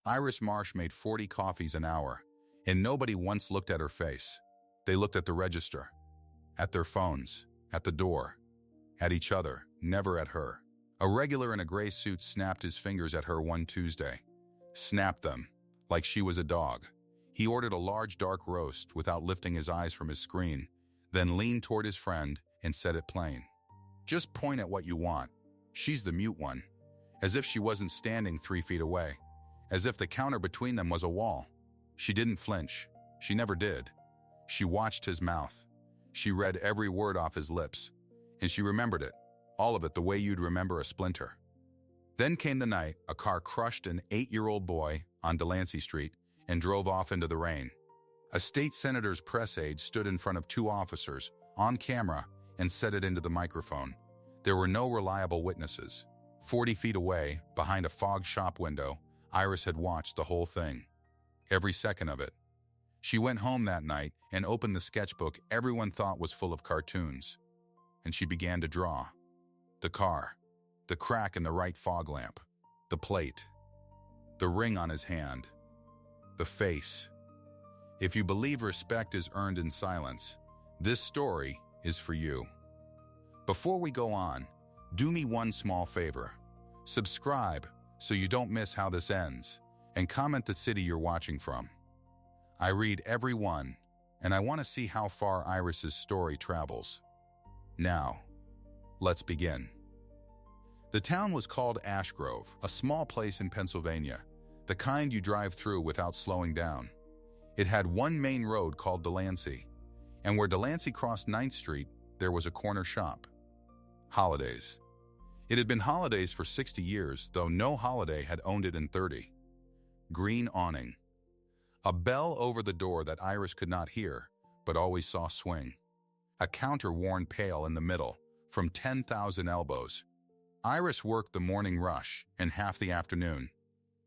Iris Marsh made 40 coffees an hour, and nobody once looked at her face. They looked at the register, at their phones, at the door, at each other, never at her. A regular in a gray suit snapped his fingers at her one Tuesday. Snapped them, like she was a dog. He ordered a large dark roast without lifting his eyes from his screen, then leaned toward his friend and said it plain. Just point at what you want. She's the mute one. As if she wasn't standing 3 feet away. As if the counter between them was a wall. She didn't flinch. She never did. She watched his mouth. She read every word off his lips. And she remembered it. All of it the way you'd remember a splinter. Then came the night a car crushed an 8-year-old boy on Delancey Street and drove off into the rain. A state senator's press aide stood in front of 2 officers, on camera, and said it into the microphone. There were no reliable witnesses. 40 feet away, behind a fog shop window, Iris had watched the whole thing. Every second of it. She went home that night and opened the sketchbook everyone thought was full of cartoons. And she began to draw. The car, the crack in the right fog lamp, the plate, the ring on his hand, the face. If you believe respect is earned in silence, this story is for you. Before we go on, do me one small favor. Subscribe so you don't miss how this ends, and comment the city you're watching from. I read every one, and I want to see how far Iris's story travels. Now, let's begin. The town was called Ashgrove, a small place in Pennsylvania, the kind you drive through without slowing down. It had one main road called Delancey, and where Delancey crossed 9th Street, there was a corner shop. Holidays. It had been Holidays for 60 years, though no holiday had owned it in 30. Green awning. A bell over the door that Iris could not hear, but always saw swing. A counter worn pale in the middle, from 10,000 elbows. Iris worked the morning rush and half the afternoon.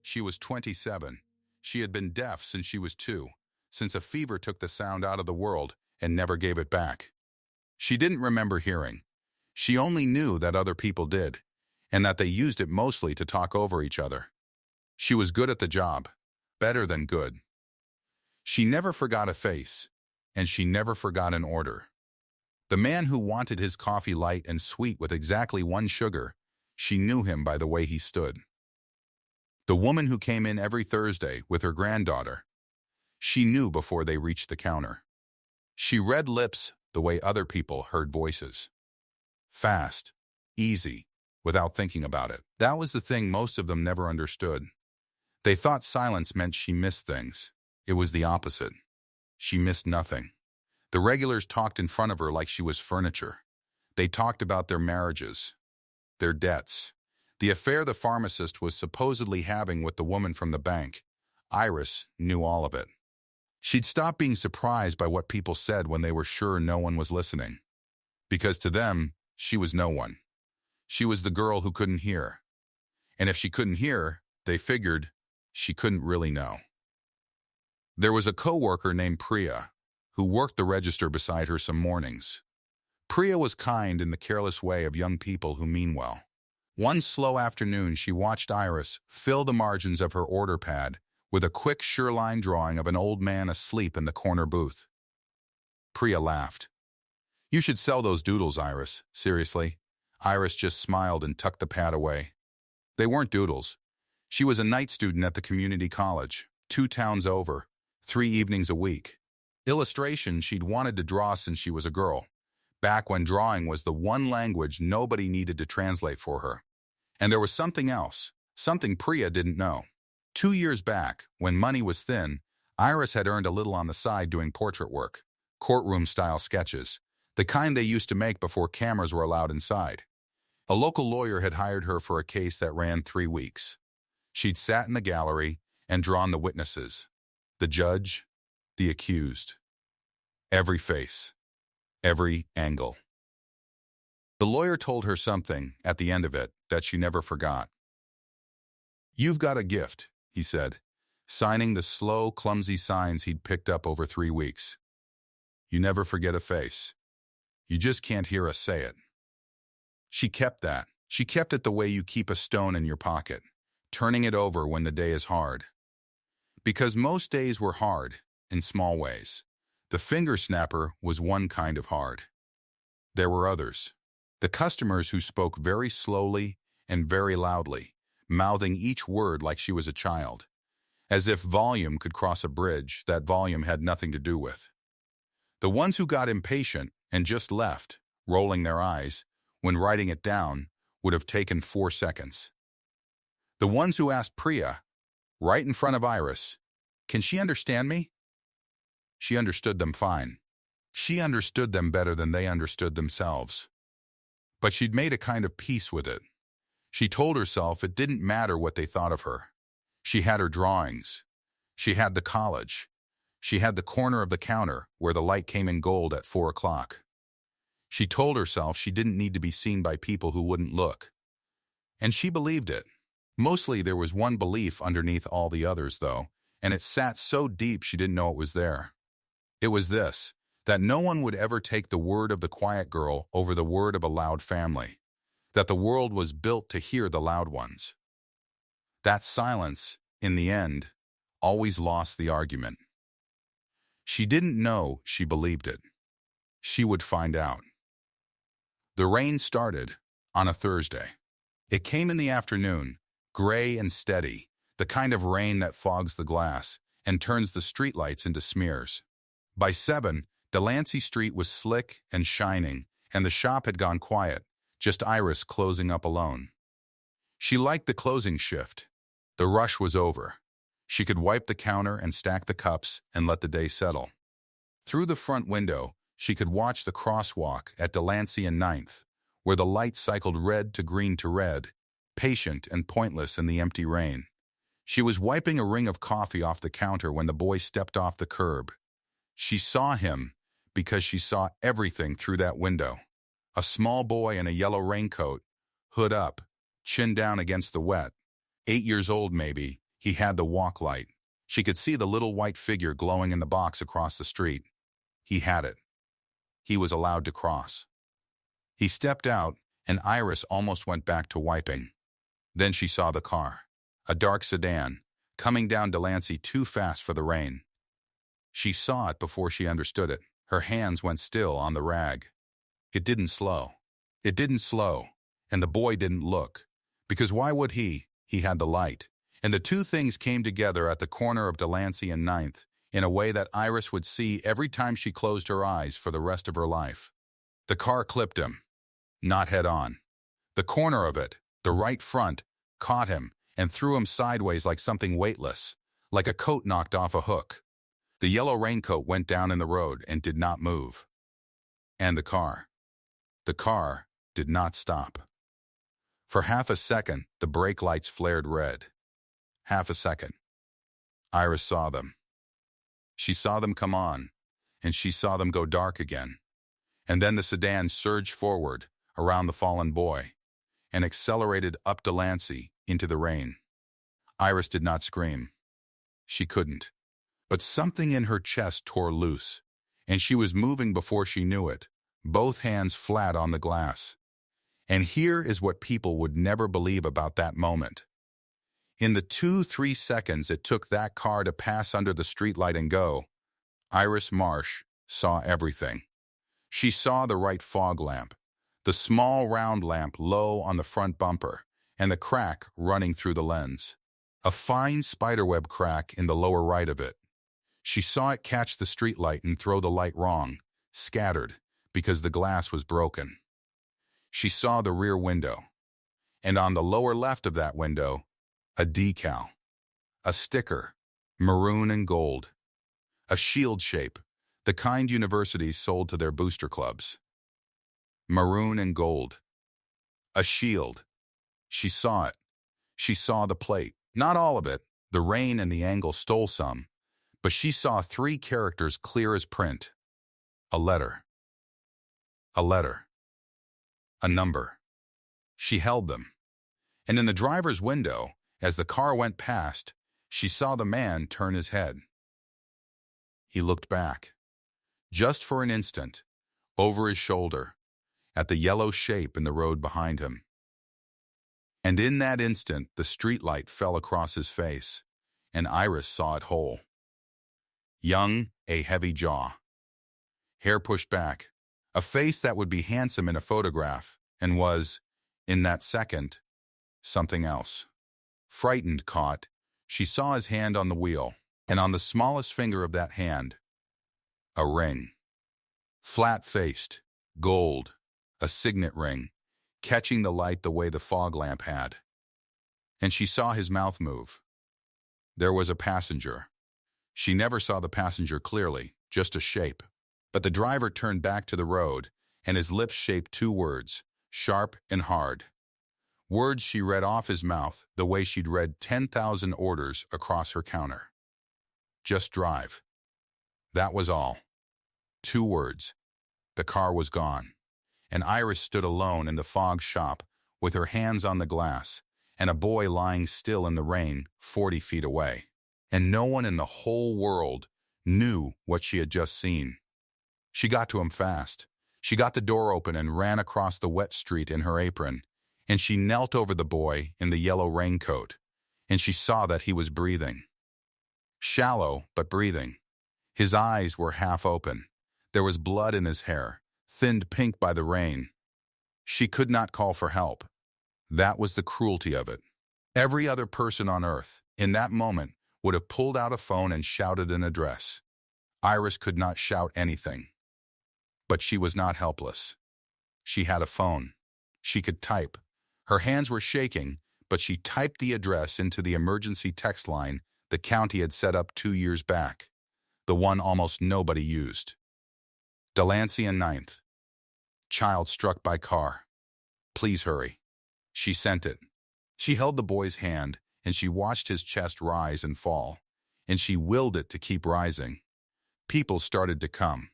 She was 27. She had been deaf since she was 2, since a fever took the sound out of the world and never gave it back. She didn't remember hearing. She only knew that other people did, and that they used it mostly to talk over each other. She was good at the job, better than good. She never forgot a face, and she never forgot an order. The man who wanted his coffee light and sweet with exactly 1 sugar, she knew him by the way he stood. The woman who came in every Thursday with her granddaughter, she knew before they reached the counter. She read lips the way other people heard voices. Fast, easy, without thinking about it. That was the thing most of them never understood. They thought silence meant she missed things. It was the opposite. She missed nothing. The regulars talked in front of her like she was furniture. They talked about their marriages, their debts, the affair the pharmacist was supposedly having with the woman from the bank. Iris knew all of it. She'd stopped being surprised by what people said when they were sure no one was listening. Because to them, she was no one. She was the girl who couldn't hear. And if she couldn't hear, they figured she couldn't really know. There was a co-worker named Priya, who worked the register beside her some mornings. Priya was kind in the careless way of young people who mean well. One slow afternoon, she watched Iris fill the margins of her order pad with a quick, sure-line drawing of an old man asleep in the corner booth. Priya laughed. "You should sell those doodles, Iris. Seriously." Iris just smiled and tucked the pad away. They weren't doodles. She was a night student at the community college, 2 towns over, 3 evenings a week. Illustration she'd wanted to draw since she was a girl, back when drawing was the one language nobody needed to translate for her. And there was something else, something Priya didn't know. 2 years back, when money was thin, Iris had earned a little on the side doing portrait work, courtroom-style sketches, the kind they used to make before cameras were allowed inside. A local lawyer had hired her for a case that ran 3 weeks. She'd sat in the gallery and drawn the witnesses, the judge, the accused. Every face, every angle. The lawyer told her something, at the end of it, that she never forgot. "You've got a gift," he said, signing the slow, clumsy signs he'd picked up over 3 weeks. "You never forget a face. You just can't hear us say it." She kept that. She kept it the way you keep a stone in your pocket, turning it over when the day is hard. Because most days were hard, in small ways. The finger snapper was one kind of hard. There were others. The customers who spoke very slowly and very loudly, mouthing each word like she was a child, as if volume could cross a bridge that volume had nothing to do with. The ones who got impatient and just left, rolling their eyes, when writing it down, would have taken 4 seconds. The ones who asked Priya, right in front of Iris, "Can she understand me?" She understood them fine. She understood them better than they understood themselves. But she'd made a kind of peace with it. She told herself it didn't matter what they thought of her. She had her drawings. She had the college. She had the corner of the counter where the light came in gold at 4 o'clock. She told herself she didn't need to be seen by people who wouldn't look. And she believed it. Mostly there was one belief underneath all the others, though, and it sat so deep she didn't know it was there. It was this, that no one would ever take the word of the quiet girl over the word of a loud family, that the world was built to hear the loud ones. That silence, in the end, always lost the argument. She didn't know she believed it. She would find out. The rain started on a Thursday. It came in the afternoon, gray and steady, the kind of rain that fogs the glass and turns the streetlights into smears. By 7, Delancey Street was slick and shining, and the shop had gone quiet, just Iris closing up alone. She liked the closing shift. The rush was over. She could wipe the counter and stack the cups and let the day settle. Through the front window, she could watch the crosswalk at Delancey and 9th, where the light cycled red to green to red, patient and pointless in the empty rain. She was wiping a ring of coffee off the counter when the boy stepped off the curb. She saw him because she saw everything through that window. A small boy in a yellow raincoat, hood up, chin down against the wet. 8 years old maybe, he had the walk light. She could see the little white figure glowing in the box across the street. He had it. He was allowed to cross. He stepped out, and Iris almost went back to wiping. Then she saw the car, a dark sedan, coming down Delancey too fast for the rain. She saw it before she understood it. Her hands went still on the rag. It didn't slow. It didn't slow, and the boy didn't look. Because why would he? He had the light. And the two things came together at the corner of Delancey and 9th in a way that Iris would see every time she closed her eyes for the rest of her life. The car clipped him. Not head-on. The corner of it, the right front, caught him and threw him sideways like something weightless, like a coat knocked off a hook. The yellow raincoat went down in the road and did not move. And the car did not stop. For half a second, the brake lights flared red. Half a second. Iris saw them. She saw them come on, and she saw them go dark again. And then the sedan surged forward around the fallen boy and accelerated up Delancey into the rain. Iris did not scream. She couldn't. But something in her chest tore loose, and she was moving before she knew it, both hands flat on the glass. And here is what people would never believe about that moment. In the 2-3 seconds it took that car to pass under the streetlight and go, Iris Marsh saw everything. She saw the right fog lamp, the small round lamp low on the front bumper, and the crack running through the lens. A fine spiderweb crack in the lower right of it. She saw it catch the streetlight and throw the light wrong, scattered, because the glass was broken. She saw the rear window, and on the lower left of that window, a decal, a sticker, maroon and gold, a shield shape, the kind universities sold to their booster clubs. Maroon and gold. A shield. She saw it. She saw the plate. Not all of it. The rain and the angle stole some. But she saw 3 characters clear as print. A letter. A letter. A number. She held them. And in the driver's window, as the car went past, she saw the man turn his head. He looked back. Just for an instant, over his shoulder, at the yellow shape in the road behind him. And in that instant, the streetlight fell across his face, and Iris saw it whole. Young, a heavy jaw, hair pushed back, a face that would be handsome in a photograph and was, in that second, something else. Frightened, caught, she saw his hand on the wheel, and on the smallest finger of that hand, a ring. Flat-faced, gold, a signet ring, catching the light the way the fog lamp had. And she saw his mouth move. There was a passenger. She never saw the passenger clearly, just a shape. But the driver turned back to the road, and his lips shaped two words, sharp and hard. Words she read off his mouth the way she'd read 10,000 orders across her counter. Just drive. That was all. 2 words. The car was gone, and Iris stood alone in the fog shop with her hands on the glass and a boy lying still in the rain 40 feet away. And no one in the whole world knew what she had just seen. She got to him fast. She got the door open and ran across the wet street in her apron, and she knelt over the boy in the yellow raincoat, and she saw that he was breathing. Shallow, but breathing. His eyes were half open. There was blood in his hair, thinned pink by the rain. She could not call for help. That was the cruelty of it. Every other person on earth, in that moment, would have pulled out a phone and shouted an address. Iris could not shout anything. But she was not helpless. She had a phone. She could type. Her hands were shaking, but she typed the address into the emergency text line the county had set up 2 years back, the one almost nobody used. Delancey and 9th. Child struck by car. Please hurry. She sent it. She held the boy's hand, and she watched his chest rise and fall, and she willed it to keep rising. People started to come.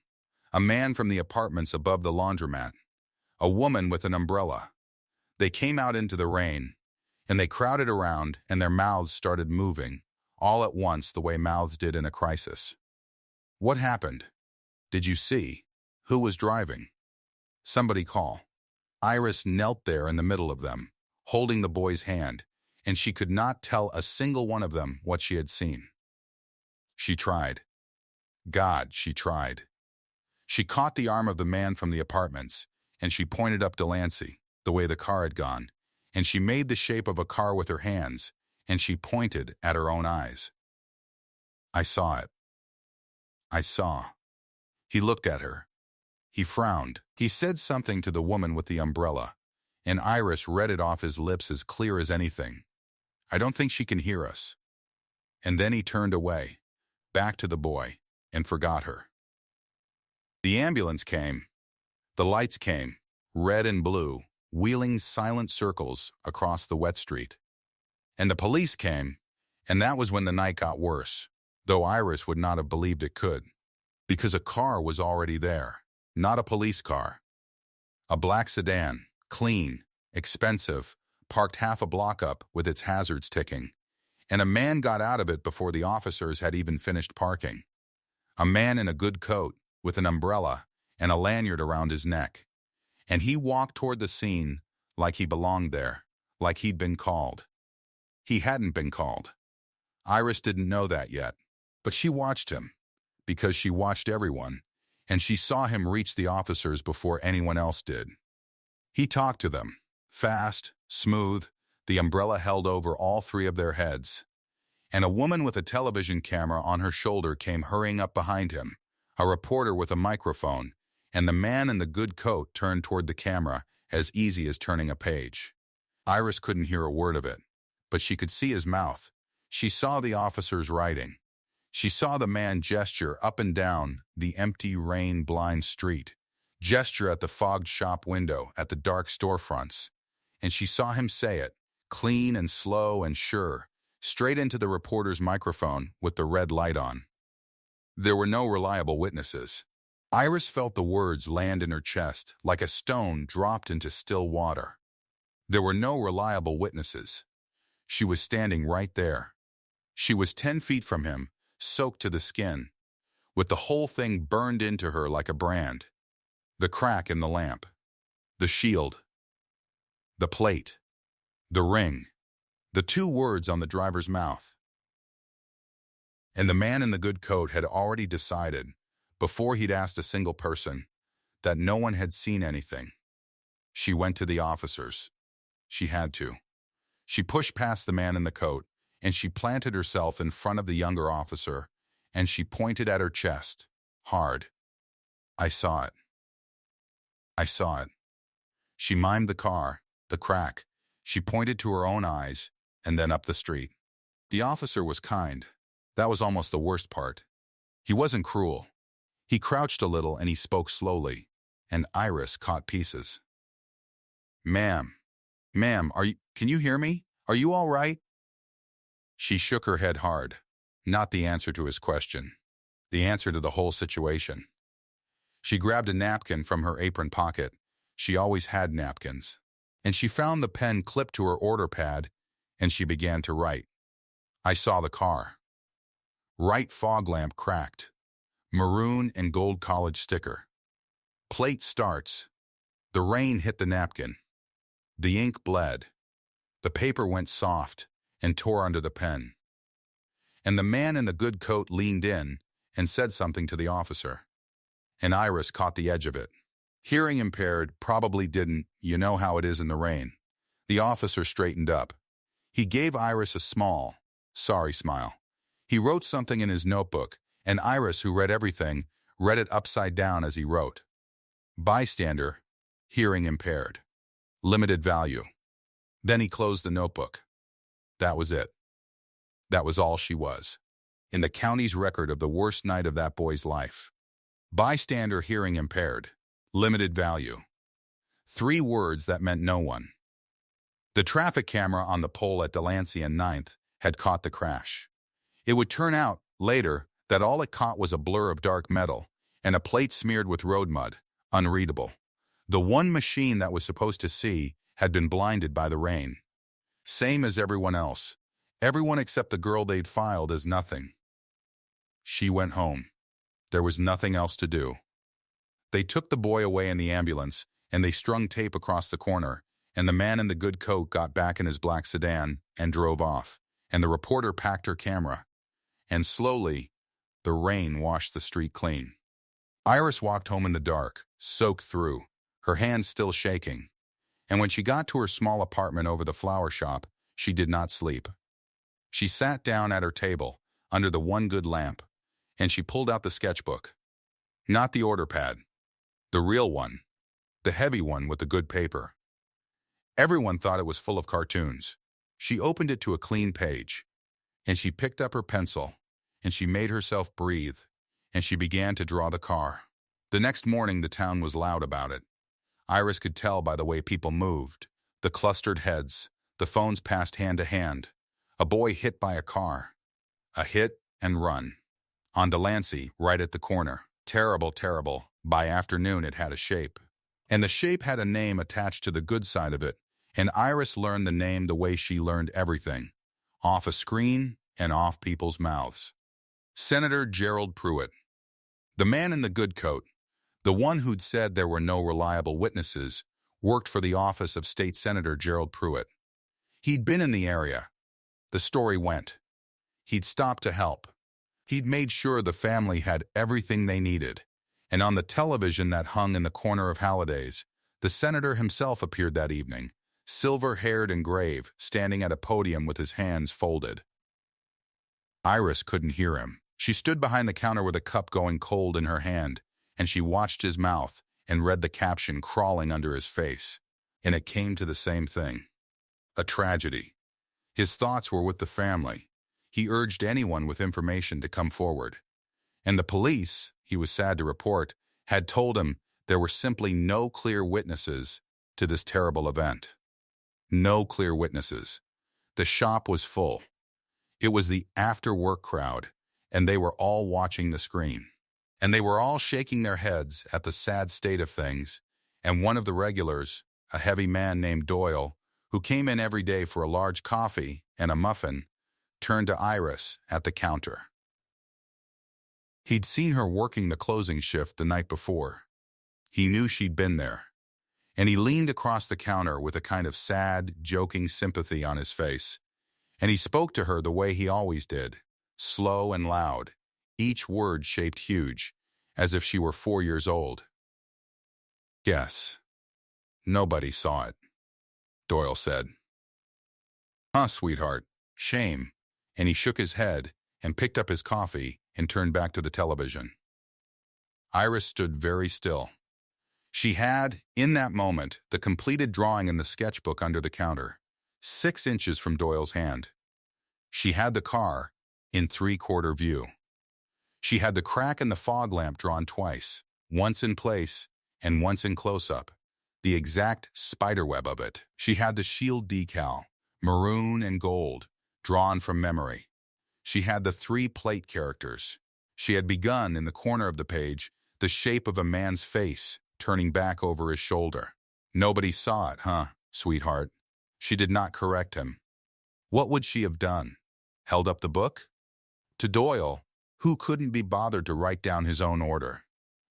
A man from the apartments above the laundromat. A woman with an umbrella. They came out into the rain, and they crowded around, and their mouths started moving, all at once the way mouths did in a crisis. What happened? Did you see? Who was driving? Somebody call. Iris knelt there in the middle of them, holding the boy's hand, and she could not tell a single one of them what she had seen. She tried. God, she tried. She caught the arm of the man from the apartments, and she pointed up Delancey, the way the car had gone, and she made the shape of a car with her hands, and she pointed at her own eyes. I saw it. I saw. He looked at her. He frowned. He said something to the woman with the umbrella, and Iris read it off his lips as clear as anything. I don't think she can hear us. And then he turned away, back to the boy, and forgot her. The ambulance came. The lights came, red and blue, wheeling silent circles across the wet street. And the police came, and that was when the night got worse, though Iris would not have believed it could, because a car was already there, not a police car. A black sedan, clean, expensive, parked half a block up with its hazards ticking, and a man got out of it before the officers had even finished parking. A man in a good coat, with an umbrella and a lanyard around his neck, and he walked toward the scene like he belonged there, like he'd been called. He hadn't been called. Iris didn't know that yet, but she watched him, because she watched everyone, and she saw him reach the officers before anyone else did. He talked to them, fast, smooth, the umbrella held over all 3 of their heads, and a woman with a television camera on her shoulder came hurrying up behind him, a reporter with a microphone, and the man in the good coat turned toward the camera as easy as turning a page. Iris couldn't hear a word of it, but she could see his mouth. She saw the officers writing. She saw the man gesture up and down the empty, rain-blind street, gesture at the fogged shop window, at the dark storefronts, and she saw him say it, clean and slow and sure, straight into the reporter's microphone with the red light on. There were no reliable witnesses. Iris felt the words land in her chest like a stone dropped into still water. There were no reliable witnesses. She was standing right there. She was 10 feet from him, soaked to the skin, with the whole thing burned into her like a brand. The crack in the lamp, the shield, the plate, the ring, the 2 words on the driver's mouth. And the man in the good coat had already decided, before he'd asked a single person, that no one had seen anything. She went to the officers. She had to. She pushed past the man in the coat, and she planted herself in front of the younger officer, and she pointed at her chest, hard. I saw it. I saw it. She mimed the car, the crack. She pointed to her own eyes, and then up the street. The officer was kind. That was almost the worst part. He wasn't cruel. He crouched a little and he spoke slowly, and Iris caught pieces. Ma'am, can you hear me? Are you all right? She shook her head hard. Not the answer to his question. The answer to the whole situation. She grabbed a napkin from her apron pocket. She always had napkins. And she found the pen clipped to her order pad, and she began to write. I saw the car. Right fog lamp cracked. Maroon and gold college sticker. Plate starts. The rain hit the napkin. The ink bled. The paper went soft and tore under the pen. And the man in the good coat leaned in and said something to the officer. And Iris caught the edge of it. Hearing impaired probably didn't, you know how it is in the rain. The officer straightened up. He gave Iris a small, sorry smile. He wrote something in his notebook, and Iris, who read everything, read it upside down as he wrote. Bystander, hearing impaired. Limited value. Then he closed the notebook. That was it. That was all she was. In the county's record of the worst night of that boy's life. Bystander, hearing impaired. Limited value. 3 words that meant no one. The traffic camera on the pole at Delancey and 9th had caught the crash. It would turn out, later, that all it caught was a blur of dark metal and a plate smeared with road mud, unreadable. The one machine that was supposed to see had been blinded by the rain. Same as everyone else. Everyone except the girl they'd filed as nothing. She went home. There was nothing else to do. They took the boy away in the ambulance, and they strung tape across the corner, and the man in the good coat got back in his black sedan and drove off, and the reporter packed her camera. And slowly, the rain washed the street clean. Iris walked home in the dark, soaked through, her hands still shaking. And when she got to her small apartment over the flower shop, she did not sleep. She sat down at her table, under the one good lamp, and she pulled out the sketchbook. Not the order pad. The real one. The heavy one with the good paper. Everyone thought it was full of cartoons. She opened it to a clean page, and she picked up her pencil, and she made herself breathe, and she began to draw the car. The next morning the town was loud about it. Iris could tell by the way people moved, the clustered heads, the phones passed hand to hand. A boy hit by a car. A hit and run. On Delancey, right at the corner. Terrible, terrible. By afternoon it had a shape. And the shape had a name attached to the good side of it, and Iris learned the name the way she learned everything. Off a screen and off people's mouths. Senator Gerald Pruitt. The man in the good coat, the one who'd said there were no reliable witnesses, worked for the office of State Senator Gerald Pruitt. He'd been in the area. The story went. He'd stopped to help. He'd made sure the family had everything they needed. And on the television that hung in the corner of Halliday's, the senator himself appeared that evening, silver-haired and grave, standing at a podium with his hands folded. Iris couldn't hear him. She stood behind the counter with a cup going cold in her hand, and she watched his mouth and read the caption crawling under his face. And it came to the same thing. A tragedy. His thoughts were with the family. He urged anyone with information to come forward. And the police, he was sad to report, had told him there were simply no clear witnesses to this terrible event. No clear witnesses. The shop was full. It was the after-work crowd, and they were all watching the screen. And they were all shaking their heads at the sad state of things, and one of the regulars, a heavy man named Doyle, who came in every day for a large coffee and a muffin, turned to Iris at the counter. He'd seen her working the closing shift the night before. He knew she'd been there, and he leaned across the counter with a kind of sad, joking sympathy on his face, and he spoke to her the way he always did, slow and loud, each word shaped huge, as if she were 4 years old. Guess. Nobody saw it, Doyle said. Huh, sweetheart. Shame. And he shook his head and picked up his coffee and turned back to the television. Iris stood very still. She had, in that moment, the completed drawing in the sketchbook under the counter, 6 inches from Doyle's hand. She had the car in 3/4 view. She had the crack in the fog lamp drawn twice, once in place and once in close-up, the exact spiderweb of it. She had the shield decal, maroon and gold, drawn from memory. She had the 3 plate characters. She had begun, in the corner of the page, the shape of a man's face, turning back over his shoulder. Nobody saw it, huh, sweetheart? She did not correct him. What would she have done? Held up the book? To Doyle, who couldn't be bothered to write down his own order?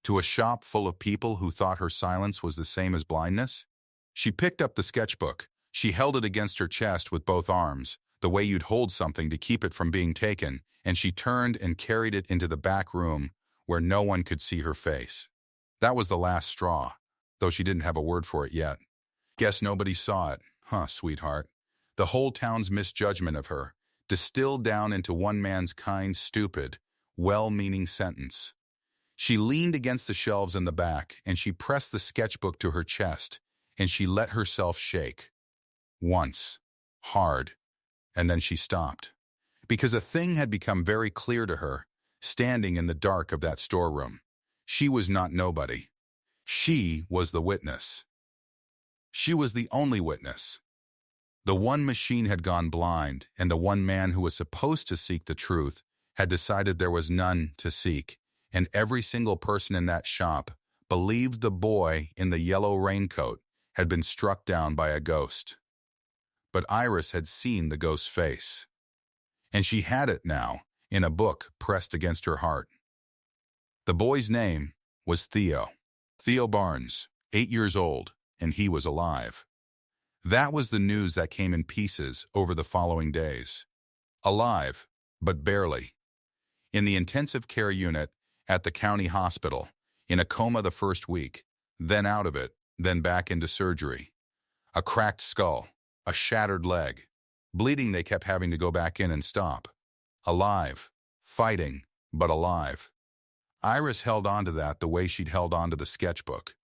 To a shop full of people who thought her silence was the same as blindness? She picked up the sketchbook. She held it against her chest with both arms, the way you'd hold something to keep it from being taken, and she turned and carried it into the back room where no one could see her face. That was the last straw, though she didn't have a word for it yet. Guess nobody saw it, huh, sweetheart? The whole town's misjudgment of her, distilled down into one man's kind, stupid, well-meaning sentence. She leaned against the shelves in the back, and she pressed the sketchbook to her chest, and she let herself shake. Once. Hard. And then she stopped. Because a thing had become very clear to her, standing in the dark of that storeroom. She was not nobody. She was the witness. She was the only witness. The one machine had gone blind, and the one man who was supposed to seek the truth had decided there was none to seek, and every single person in that shop believed the boy in the yellow raincoat had been struck down by a ghost. But Iris had seen the ghost's face, and she had it now in a book pressed against her heart. The boy's name was Theo. Theo Barnes, 8 years old, and he was alive. That was the news that came in pieces over the following days. Alive, but barely. In the intensive care unit at the county hospital, in a coma the first week, then out of it, then back into surgery. A cracked skull, a shattered leg. Bleeding, they kept having to go back in and stop. Alive, fighting, but alive. Iris held on to that the way she'd held on to the sketchbook.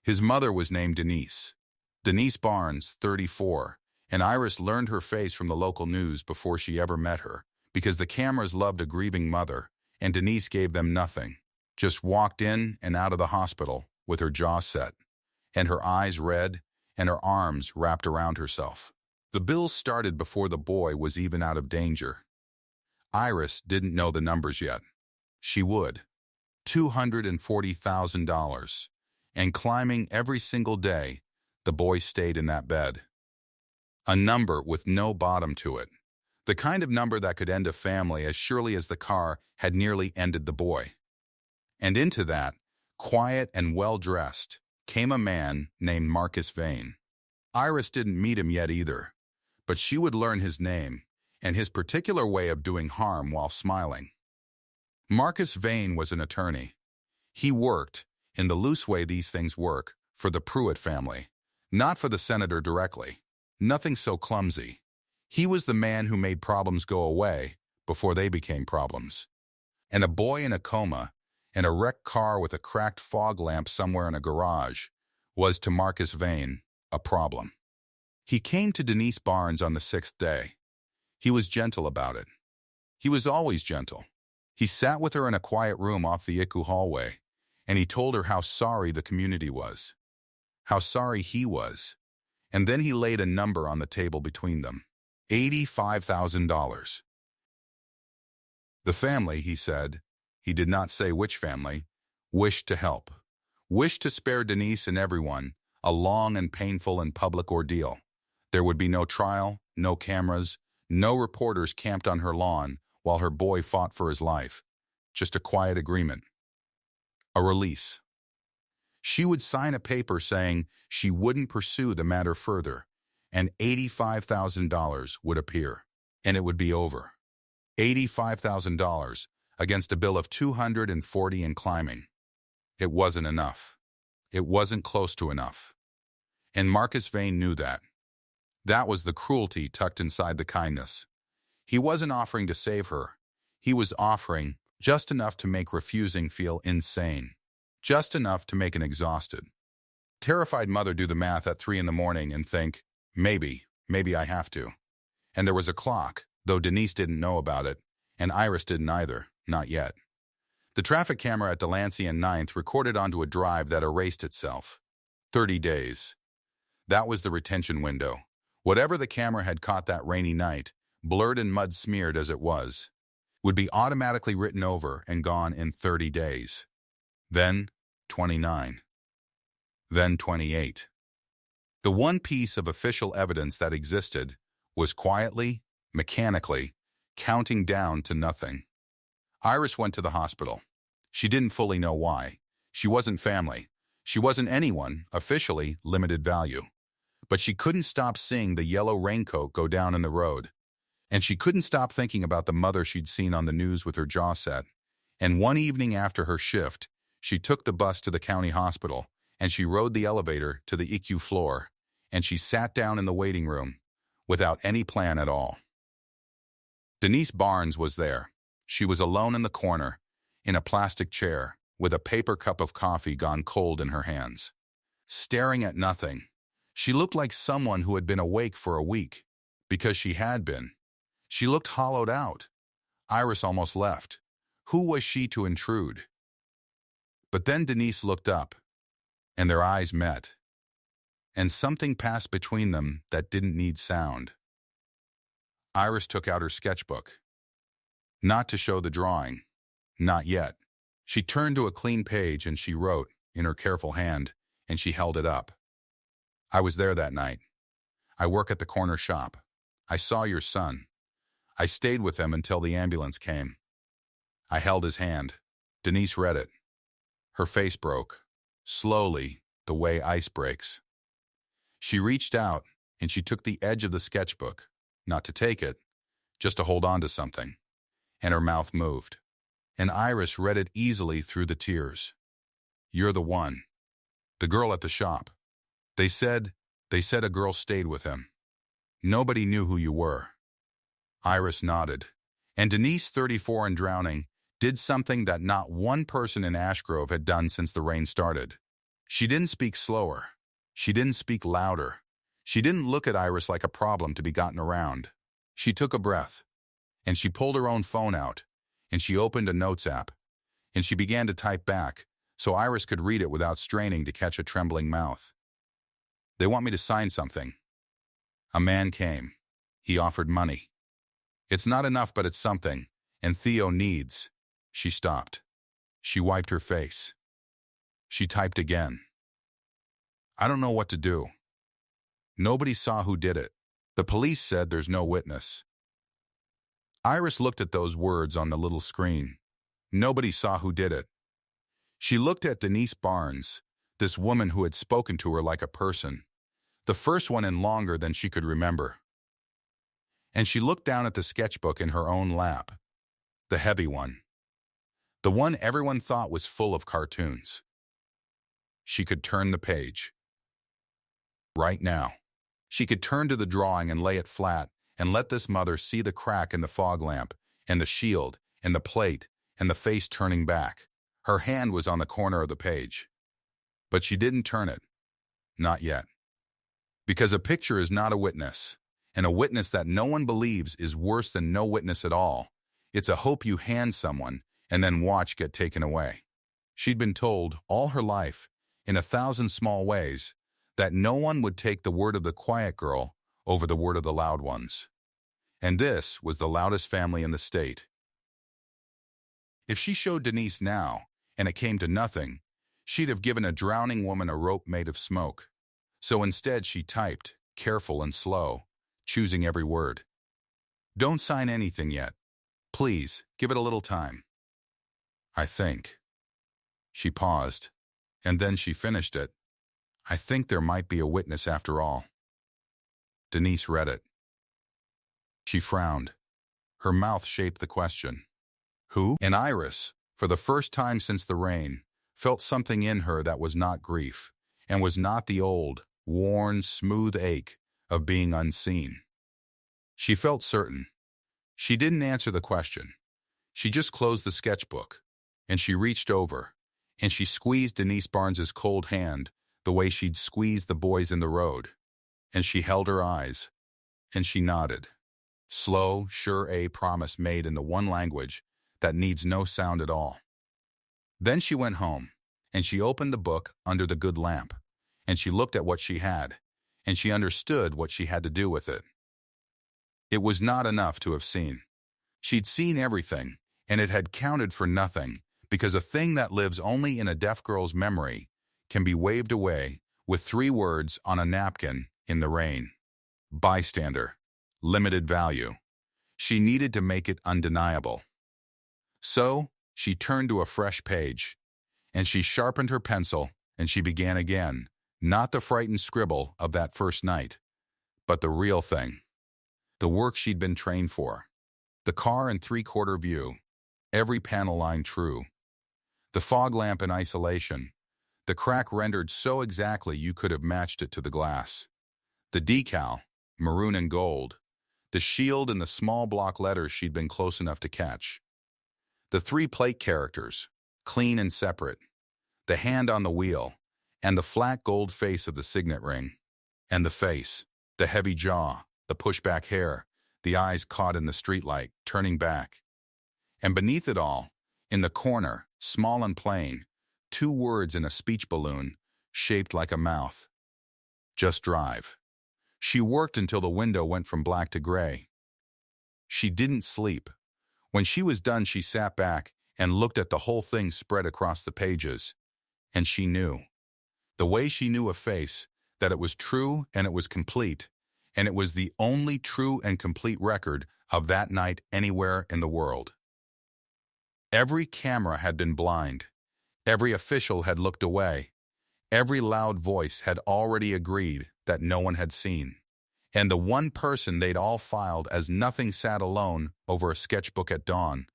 His mother was named Denise. Denise Barnes, 34, and Iris learned her face from the local news before she ever met her, because the cameras loved a grieving mother, and Denise gave them nothing. Just walked in and out of the hospital with her jaw set, and her eyes red, and her arms wrapped around herself. The bills started before the boy was even out of danger. Iris didn't know the numbers yet. She would. $240,000. And climbing every single day, the boy stayed in that bed. A number with no bottom to it. The kind of number that could end a family as surely as the car had nearly ended the boy. And into that, quiet and well-dressed, came a man named Marcus Vane. Iris didn't meet him yet either, but she would learn his name and his particular way of doing harm while smiling. Marcus Vane was an attorney. He worked, in the loose way these things work, for the Pruitt family, not for the senator directly. Nothing so clumsy. He was the man who made problems go away before they became problems. And a boy in a coma and a wrecked car with a cracked fog lamp somewhere in a garage was, to Marcus Vane, a problem. He came to Denise Barnes on the 6th day. He was gentle about it. He was always gentle. He sat with her in a quiet room off the ICU hallway, and he told her how sorry the community was, how sorry he was, and then he laid a number on the table between them. $85,000. The family, he said, he did not say which family, wished to help, wished to spare Denise and everyone a long and painful and public ordeal. There would be no trial, no cameras, no reporters camped on her lawn while her boy fought for his life. Just a quiet agreement. A release. She would sign a paper saying she wouldn't pursue the matter further, and $85,000 would appear, and it would be over. $85,000 against a bill of $240 and climbing. It wasn't enough. It wasn't close to enough. And Marcus Vane knew that. That was the cruelty tucked inside the kindness. He wasn't offering to save her. He was offering just enough to make refusing feel insane. Just enough to make an exhausted, terrified mother do the math at 3 in the morning and think, maybe I have to. And there was a clock, though Denise didn't know about it, and Iris didn't either, not yet. The traffic camera at Delancey and 9th recorded onto a drive that erased itself. 30 days. That was the retention window. Whatever the camera had caught that rainy night, blurred and mud-smeared as it was, would be automatically written over and gone in 30 days. Then 29. Then 28. The one piece of official evidence that existed was quietly, mechanically, counting down to nothing. Iris went to the hospital. She didn't fully know why. She wasn't family. She wasn't anyone, officially, limited value. But she couldn't stop seeing the yellow raincoat go down in the road. And she couldn't stop thinking about the mother she'd seen on the news with her jaw set. And one evening after her shift, she took the bus to the county hospital, and she rode the elevator to the EQ floor, and she sat down in the waiting room, without any plan at all. Denise Barnes was there. She was alone in the corner, in a plastic chair, with a paper cup of coffee gone cold in her hands. Staring at nothing. She looked like someone who had been awake for a week, because she had been. She looked hollowed out. Iris almost left. Who was she to intrude? But then Denise looked up, and their eyes met, and something passed between them that didn't need sound. Iris took out her sketchbook. Not to show the drawing. Not yet. She turned to a clean page and she wrote, in her careful hand, and she held it up. I was there that night. I work at the corner shop. I saw your son. I stayed with him until the ambulance came. I held his hand. Denise read it. Her face broke, slowly, the way ice breaks. She reached out, and she took the edge of the sketchbook, not to take it, just to hold on to something. And her mouth moved. And Iris read it easily through the tears. You're the one. The girl at the shop. They said a girl stayed with him. Nobody knew who you were. Iris nodded. And Denise, 34 and drowning, did something that not one person in Ashgrove had done since the rain started. She didn't speak slower. She didn't speak louder. She didn't look at Iris like a problem to be gotten around. She took a breath, and she pulled her own phone out, and she opened a notes app, and she began to type back so Iris could read it without straining to catch a trembling mouth. They want me to sign something. A man came. He offered money. It's not enough, but it's something, and Theo needs. She stopped. She wiped her face. She typed again. I don't know what to do. Nobody saw who did it. The police said there's no witness. Iris looked at those words on the little screen. Nobody saw who did it. She looked at Denise Barnes, this woman who had spoken to her like a person, the first one in longer than she could remember. And she looked down at the sketchbook in her own lap, the heavy one, the one everyone thought was full of cartoons. She could turn the page. Right now. She could turn to the drawing and lay it flat and let this mother see the crack in the fog lamp and the shield and the plate and the face turning back. Her hand was on the corner of the page. But she didn't turn it. Not yet. Because a picture is not a witness, and a witness that no one believes is worse than no witness at all. It's a hope you hand someone and then watch get taken away. She'd been told all her life, in 1,000 small ways, that no one would take the word of the quiet girl over the word of the loud ones. And this was the loudest family in the state. If she showed Denise now, and it came to nothing, she'd have given a drowning woman a rope made of smoke. So instead she typed, careful and slow, choosing every word. Don't sign anything yet. Please, give it a little time. I think. She paused, and then she finished it. I think there might be a witness after all. Denise read it. She frowned. Her mouth shaped the question. Who? And Iris, for the first time since the rain, felt something in her that was not grief, and was not the old, worn, smooth ache of being unseen. She felt certain. She didn't answer the question. She just closed the sketchbook, and she reached over, and she squeezed Denise Barnes's cold hand the way she'd squeezed the boys in the road. And she held her eyes, and she nodded. Slow, sure a promise made in the one language that needs no sound at all. Then she went home, and she opened the book under the good lamp, and she looked at what she had, and she understood what she had to do with it. It was not enough to have seen. She'd seen everything, and it had counted for nothing, because a thing that lives only in a deaf girl's memory can be waved away with 3 words on a napkin in the rain. Bystander. Limited value. She needed to make it undeniable. So, she turned to a fresh page, and she sharpened her pencil, and she began again, not the frightened scribble of that first night, but the real thing. The work she'd been trained for. The car in 3/4 view, every panel line true. The fog lamp in isolation, the crack rendered so exactly you could have matched it to the glass. The decal, maroon and gold, the shield and the small block letters she'd been close enough to catch. The 3 plate characters, clean and separate, the hand on the wheel, and the flat gold face of the signet ring. And the face, the heavy jaw, the pushback hair, the eyes caught in the streetlight, turning back. And beneath it all, in the corner, small and plain, 2 words in a speech balloon, shaped like a mouth. Just drive. She worked until the window went from black to gray. She didn't sleep. When she was done, she sat back and looked at the whole thing spread across the pages. And she knew. The way she knew a face, that it was true and it was complete, and it was the only true and complete record of that night anywhere in the world. Every camera had been blind. Every official had looked away. Every loud voice had already agreed that no one had seen. And the one person they'd all filed as nothing sat alone over a sketchbook at dawn,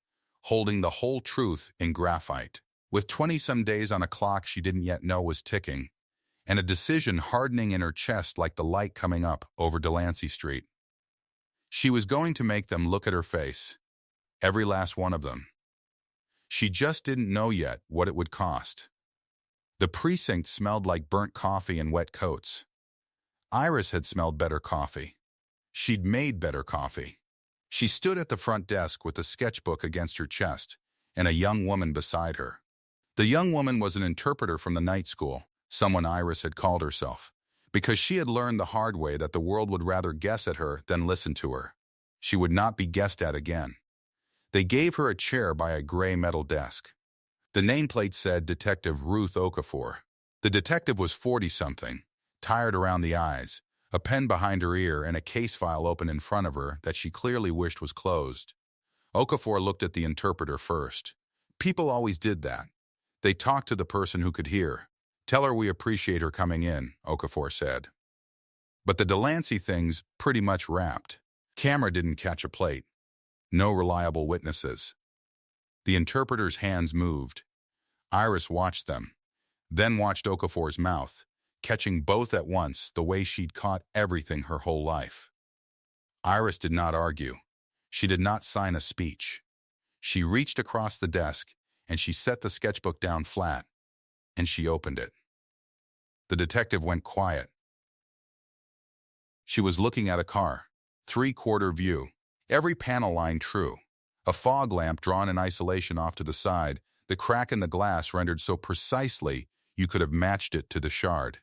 holding the whole truth in graphite. With 20-some days on a clock she didn't yet know was ticking, and a decision hardening in her chest like the light coming up over Delancey Street. She was going to make them look at her face, every last one of them. She just didn't know yet what it would cost. The precinct smelled like burnt coffee and wet coats. Iris had smelled better coffee. She'd made better coffee. She stood at the front desk with a sketchbook against her chest and a young woman beside her. The young woman was an interpreter from the night school, someone Iris had called herself, because she had learned the hard way that the world would rather guess at her than listen to her. She would not be guessed at again. They gave her a chair by a gray metal desk. The nameplate said Detective Ruth Okafor. The detective was 40-something, tired around the eyes, a pen behind her ear and a case file open in front of her that she clearly wished was closed. Okafor looked at the interpreter first. People always did that. They talked to the person who could hear. "Tell her we appreciate her coming in," Okafor said. But the Delancey thing's pretty much wrapped. Camera didn't catch a plate. No reliable witnesses. The interpreter's hands moved. Iris watched them, then watched Okafor's mouth, catching both at once the way she'd caught everything her whole life. Iris did not argue. She did not sign a speech. She reached across the desk, and she set the sketchbook down flat, and she opened it. The detective went quiet. She was looking at a car, 3/4 view, every panel line true. A fog lamp drawn in isolation off to the side, the crack in the glass rendered so precisely you could have matched it to the shard.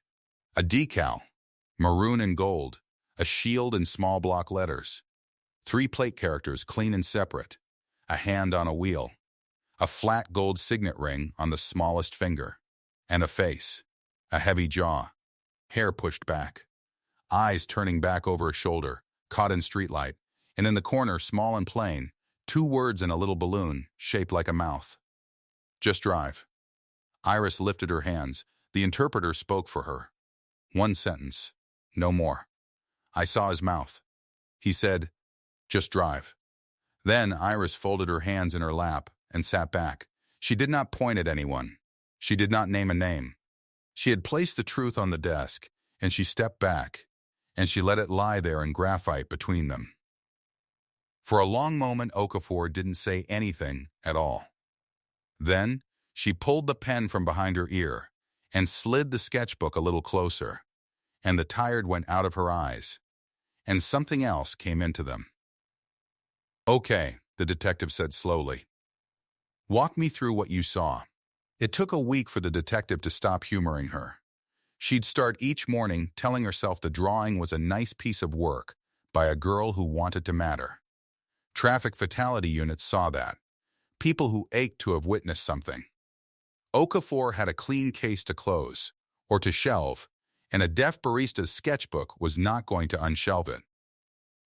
A decal, maroon and gold, a shield in small block letters. 3 plate characters clean and separate, a hand on a wheel, a flat gold signet ring on the smallest finger, and a face, a heavy jaw, hair pushed back, eyes turning back over a shoulder, caught in streetlight, and in the corner, small and plain, 2 words in a little balloon, shaped like a mouth. "Just drive." Iris lifted her hands. The interpreter spoke for her. 1 sentence, no more. "I saw his mouth. He said, 'Just drive.' Then Iris folded her hands in her lap and sat back. She did not point at anyone. She did not name a name. She had placed the truth on the desk, and she stepped back, and she let it lie there in graphite between them. For a long moment, Okafor didn't say anything at all. Then, she pulled the pen from behind her ear and slid the sketchbook a little closer, and the tired went out of her eyes, and something else came into them. "Okay," the detective said slowly. "Walk me through what you saw." It took a week for the detective to stop humoring her. She'd start each morning telling herself the drawing was a nice piece of work by a girl who wanted to matter. Traffic fatality units saw that. People who ached to have witnessed something. Okafor had a clean case to close, or to shelve, and a deaf barista's sketchbook was not going to unshelve it.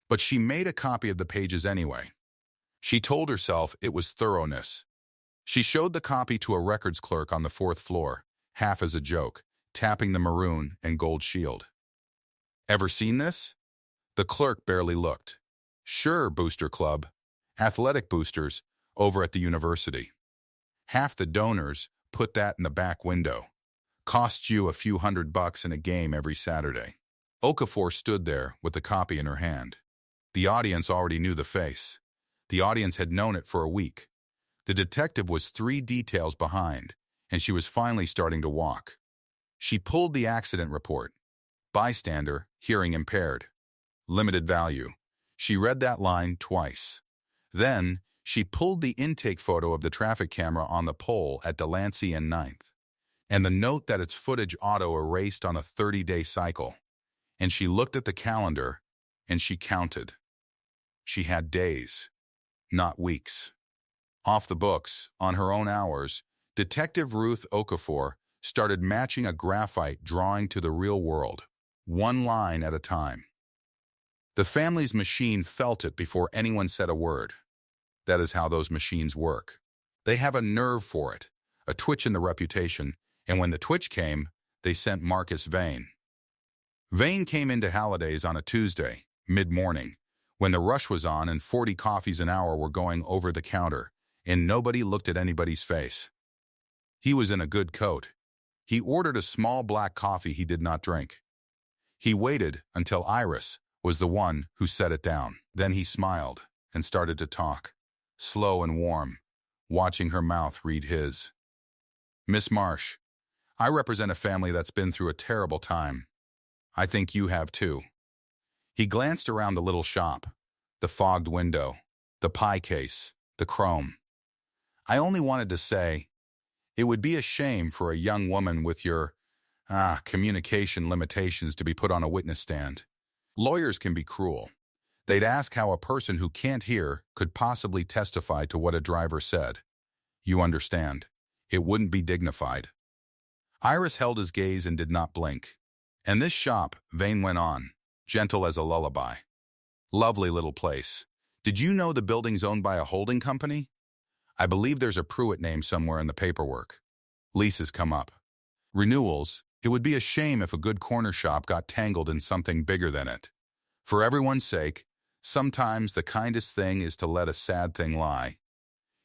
But she made a copy of the pages anyway. She told herself it was thoroughness. She showed the copy to a records clerk on the 4th floor, half as a joke, tapping the maroon and gold shield. "Ever seen this?" The clerk barely looked. "Sure, Booster Club. Athletic boosters, over at the university. Half the donors put that in the back window. Costs you a few $100 in a game every Saturday." Okafor stood there with the copy in her hand. The audience already knew the face. The audience had known it for a week. The detective was 3 details behind, and she was finally starting to walk. She pulled the accident report. Bystander, hearing impaired. Limited value. She read that line twice. Then, she pulled the intake photo of the traffic camera on the pole at Delancey and 9th, and the note that its footage auto-erased on a 30-day cycle. And she looked at the calendar, and she counted. She had days, not weeks. Off the books, on her own hours, Detective Ruth Okafor started matching a graphite drawing to the real world, one line at a time. The family's machine felt it before anyone said a word. That is how those machines work. They have a nerve for it, a twitch in the reputation, and when the twitch came, they sent Marcus Vane. Vane came into Halliday's on a Tuesday, mid-morning, when the rush was on and 40 coffees an hour were going over the counter, and nobody looked at anybody's face. He was in a good coat. He ordered a small black coffee he did not drink. He waited until Iris was the one who set it down. Then he smiled and started to talk, slow and warm, watching her mouth read his. "Miss Marsh, I represent a family that's been through a terrible time. I think you have too." He glanced around the little shop, the fogged window, the pie case, the chrome. "I only wanted to say, it would be a shame for a young woman with your, communication limitations to be put on a witness stand. Lawyers can be cruel. They'd ask how a person who can't hear could possibly testify to what a driver said. You understand. It wouldn't be dignified." Iris held his gaze and did not blink. "And this shop," Vane went on, gentle as a lullaby. "Lovely little place. Did you know the building's owned by a holding company? I believe there's a Pruitt name somewhere in the paperwork. Leases come up. Renewals. It would be a shame if a good corner shop got tangled in something bigger than it. For everyone's sake, sometimes the kindest thing is to let a sad thing lie."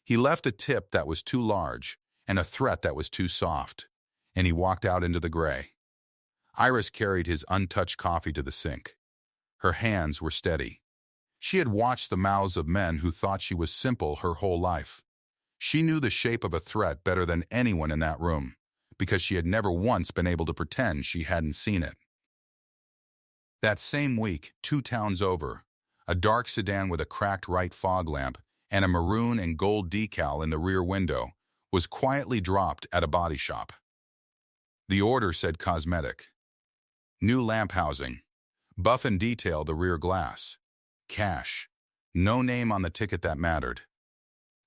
He left a tip that was too large and a threat that was too soft, and he walked out into the gray. Iris carried his untouched coffee to the sink. Her hands were steady. She had watched the mouths of men who thought she was simple her whole life. She knew the shape of a threat better than anyone in that room, because she had never once been able to pretend she hadn't seen it. That same week, 2 towns over, a dark sedan with a cracked right fog lamp and a maroon and gold decal in the rear window was quietly dropped at a body shop. The order said cosmetic. New lamp housing. Buff and detail the rear glass. Cash. No name on the ticket that mattered.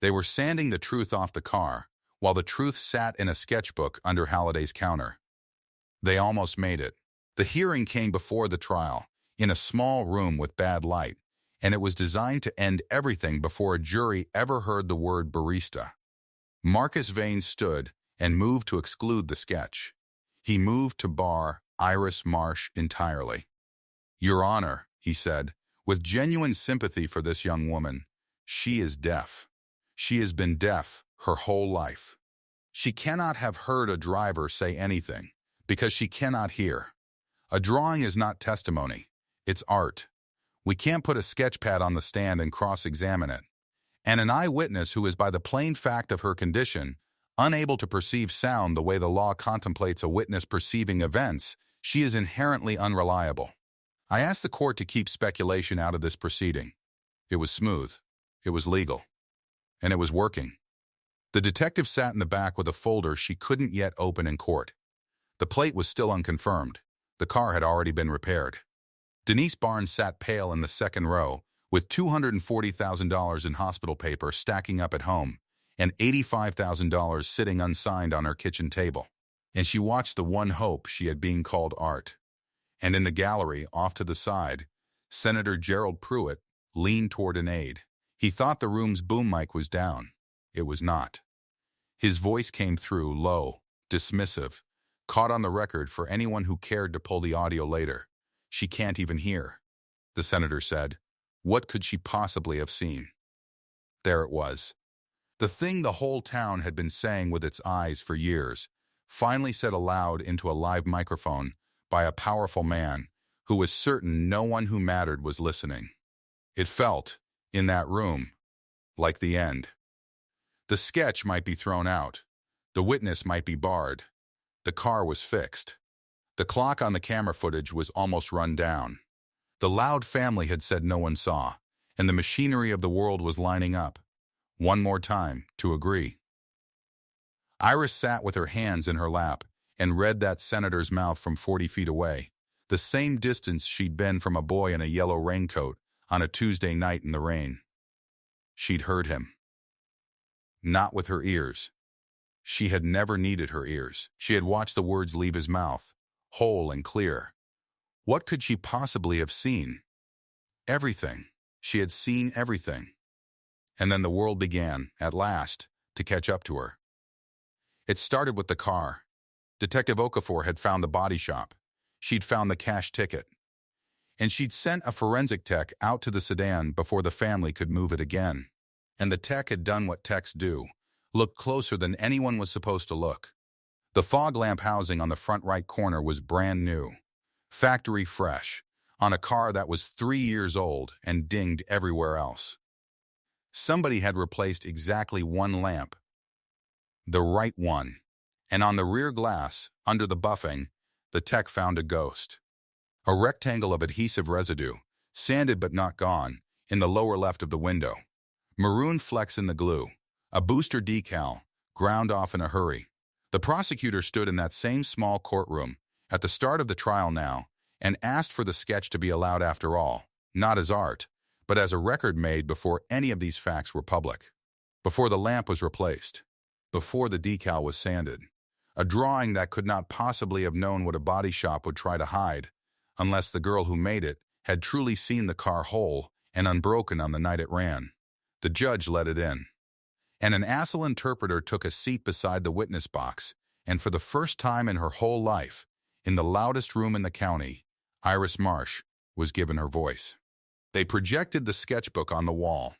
They were sanding the truth off the car, while the truth sat in a sketchbook under Halliday's counter. They almost made it. The hearing came before the trial, in a small room with bad light, and it was designed to end everything before a jury ever heard the word barista. Marcus Vane stood and moved to exclude the sketch. He moved to bar Iris Marsh entirely. "Your Honor," he said, with genuine sympathy for this young woman, She is deaf. She has been deaf her whole life. She cannot have heard a driver say anything because she cannot hear. A drawing is not testimony. It's art. We can't put a sketch pad on the stand and cross-examine it. And an eyewitness who is by the plain fact of her condition, unable to perceive sound the way the law contemplates a witness perceiving events, she is inherently unreliable. I asked the court to keep speculation out of this proceeding. It was smooth. It was legal. And it was working. The detective sat in the back with a folder she couldn't yet open in court. The plate was still unconfirmed. The car had already been repaired. Denise Barnes sat pale in the second row, with $240,000 in hospital paper stacking up at home, and $85,000 sitting unsigned on her kitchen table. And she watched the one hope she had being called art. And in the gallery, off to the side, Senator Gerald Pruitt leaned toward an aide. He thought the room's boom mic was down. It was not. His voice came through, low, dismissive, caught on the record for anyone who cared to pull the audio later. She can't even hear. The senator said, what could she possibly have seen? There it was. The thing the whole town had been saying with its eyes for years, finally said aloud into a live microphone by a powerful man who was certain no one who mattered was listening. It felt, in that room, like the end. The sketch might be thrown out. The witness might be barred. The car was fixed. The clock on the camera footage was almost run down. The Loud family had said no one saw, and the machinery of the world was lining up, one more time, to agree. Iris sat with her hands in her lap and read that senator's mouth from 40 feet away, the same distance she'd been from a boy in a yellow raincoat on a Tuesday night in the rain. She'd heard him. Not with her ears. She had never needed her ears. She had watched the words leave his mouth, whole and clear. What could she possibly have seen? Everything. She had seen everything. And then the world began, at last, to catch up to her. It started with the car. Detective Okafor had found the body shop. She'd found the cash ticket. And she'd sent a forensic tech out to the sedan before the family could move it again. And the tech had done what techs do, looked closer than anyone was supposed to look. The fog lamp housing on the front right corner was brand new, factory fresh, on a car that was 3 years old and dinged everywhere else. Somebody had replaced exactly one lamp, the right one, and on the rear glass, under the buffing, the tech found a ghost. A rectangle of adhesive residue, sanded but not gone, in the lower left of the window. Maroon flecks in the glue, a booster decal, ground off in a hurry. The prosecutor stood in that same small courtroom, at the start of the trial now, and asked for the sketch to be allowed after all, not as art, but as a record made before any of these facts were public. Before the lamp was replaced. Before the decal was sanded. A drawing that could not possibly have known what a body shop would try to hide, unless the girl who made it had truly seen the car whole and unbroken on the night it ran. The judge let it in. And an ASL interpreter took a seat beside the witness box, and for the first time in her whole life, in the loudest room in the county, Iris Marsh was given her voice. They projected the sketchbook on the wall.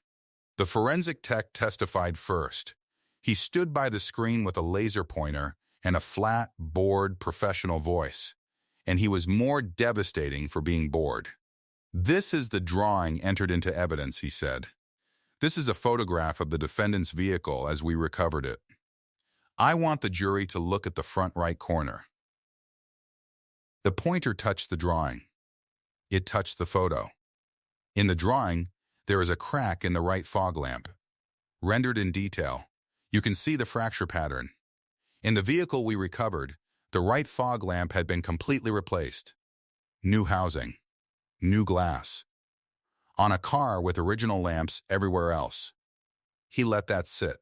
The forensic tech testified first. He stood by the screen with a laser pointer and a flat, bored, professional voice. And he was more devastating for being bored. This is the drawing entered into evidence, he said. This is a photograph of the defendant's vehicle as we recovered it. I want the jury to look at the front right corner. The pointer touched the drawing. It touched the photo. In the drawing, there is a crack in the right fog lamp. Rendered in detail, you can see the fracture pattern. In the vehicle we recovered, the right fog lamp had been completely replaced. New housing. New glass. On a car with original lamps everywhere else. He let that sit.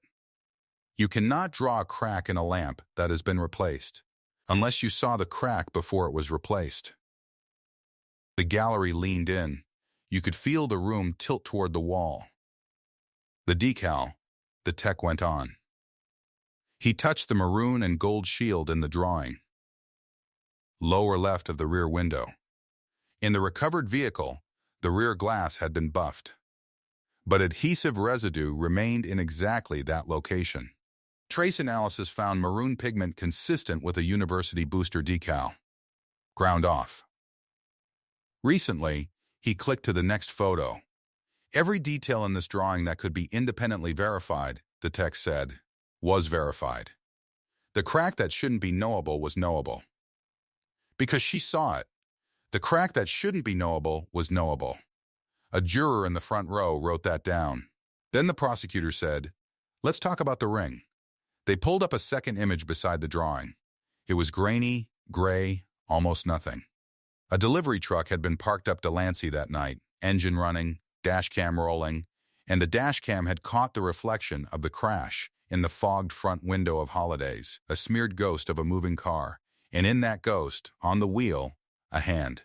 You cannot draw a crack in a lamp that has been replaced, unless you saw the crack before it was replaced. The gallery leaned in. You could feel the room tilt toward the wall. The decal, the tech went on. He touched the maroon and gold shield in the drawing. Lower left of the rear window. In the recovered vehicle, the rear glass had been buffed. but adhesive residue remained in exactly that location. Trace analysis found maroon pigment consistent with a university booster decal. Ground off. Recently, he clicked to the next photo. Every detail in this drawing that could be independently verified, the text said, was verified. The crack that shouldn't be knowable was knowable. Because she saw it. The crack that shouldn't be knowable was knowable. A juror in the front row wrote that down. Then the prosecutor said, "Let's talk about the ring." They pulled up a second image beside the drawing. It was grainy, gray, almost nothing. A delivery truck had been parked up Delancey that night, engine running, dash cam rolling, and the dash cam had caught the reflection of the crash in the fogged front window of Holidays, a smeared ghost of a moving car, and in that ghost, on the wheel, a hand.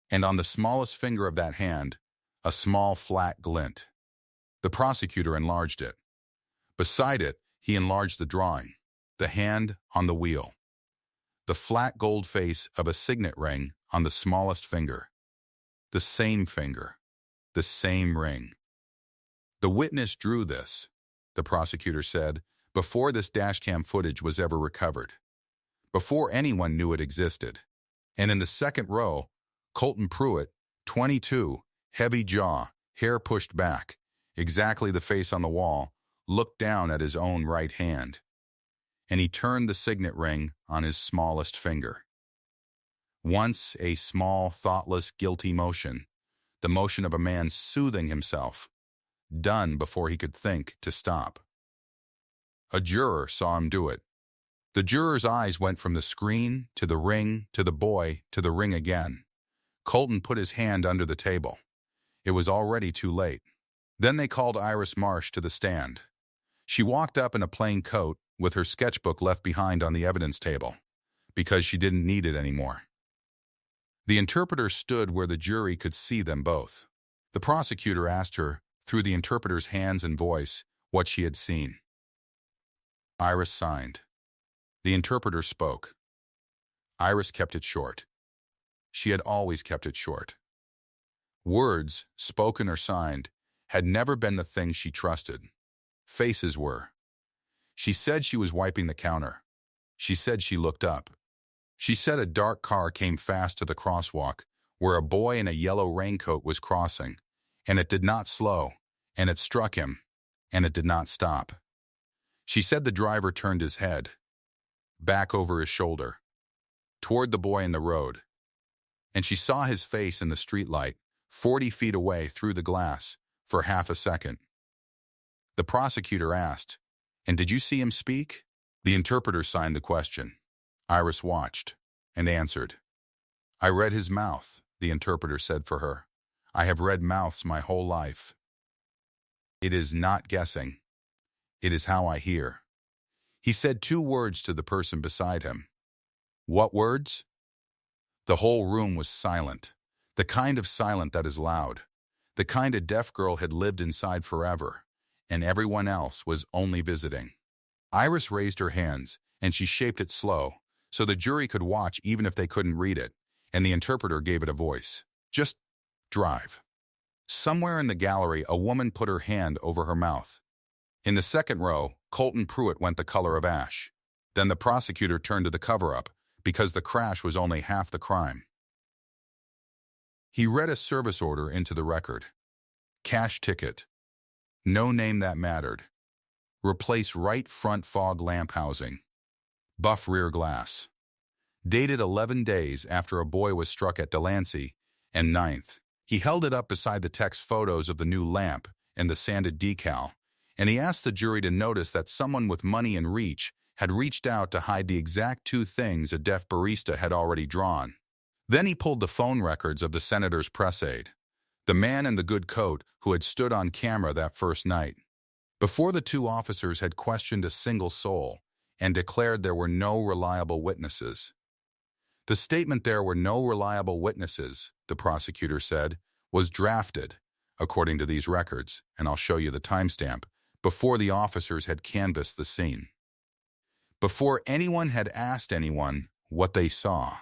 And on the smallest finger of that hand, a small flat glint. The prosecutor enlarged it. Beside it, he enlarged the drawing, the hand on the wheel. The flat gold face of a signet ring on the smallest finger. The same finger. The same ring. The witness drew this, the prosecutor said, before this dashcam footage was ever recovered. Before anyone knew it existed. And in the second row, Colton Pruitt, 22, heavy jaw, hair pushed back, exactly the face on the wall, looked down at his own right hand. And he turned the signet ring on his smallest finger. Once a small, thoughtless, guilty motion, the motion of a man soothing himself, done before he could think to stop. A juror saw him do it. The juror's eyes went from the screen to the ring to the boy to the ring again. Colton put his hand under the table. It was already too late. Then they called Iris Marsh to the stand. She walked up in a plain coat with her sketchbook left behind on the evidence table, because she didn't need it anymore. The interpreter stood where the jury could see them both. The prosecutor asked her, through the interpreter's hands and voice, what she had seen. Iris signed. The interpreter spoke. Iris kept it short. She had always kept it short. Words, spoken or signed, had never been the thing she trusted. Faces were. She said she was wiping the counter. She said she looked up. She said a dark car came fast to the crosswalk, where a boy in a yellow raincoat was crossing, and it did not slow, and it struck him, and it did not stop. She said the driver turned his head, back over his shoulder, toward the boy in the road, and she saw his face in the streetlight, 40 feet away through the glass, for half a second. The prosecutor asked, "And did you see him speak?" The interpreter signed the question. Iris watched and answered. "I read his mouth," the interpreter said for her. "I have read mouths my whole life. It is not guessing. It is how I hear." He said 2 words to the person beside him. What words? The whole room was silent, the kind of silent that is loud, the kind a deaf girl had lived inside forever, and everyone else was only visiting. Iris raised her hands, and she shaped it slow, so the jury could watch even if they couldn't read it, and the interpreter gave it a voice. Just drive. Somewhere in the gallery, a woman put her hand over her mouth. In the second row, Colton Pruitt went the color of ash. Then the prosecutor turned to the cover-up, because the crash was only half the crime. He read a service order into the record. Cash ticket. No name that mattered. Replace right front fog lamp housing. Buff rear glass. Dated 11 days after a boy was struck at Delancey, and 9th. He held it up beside the text photos of the new lamp and the sanded decal, and he asked the jury to notice that someone with money and reach had reached out to hide the exact 2 things a deaf barista had already drawn. Then he pulled the phone records of the senator's press aide, the man in the good coat who had stood on camera that first night. Before the 2 officers had questioned a single soul and declared there were no reliable witnesses. The statement "there were no reliable witnesses," the prosecutor said, was drafted, according to these records, and I'll show you the timestamp, before the officers had canvassed the scene. Before anyone had asked anyone what they saw.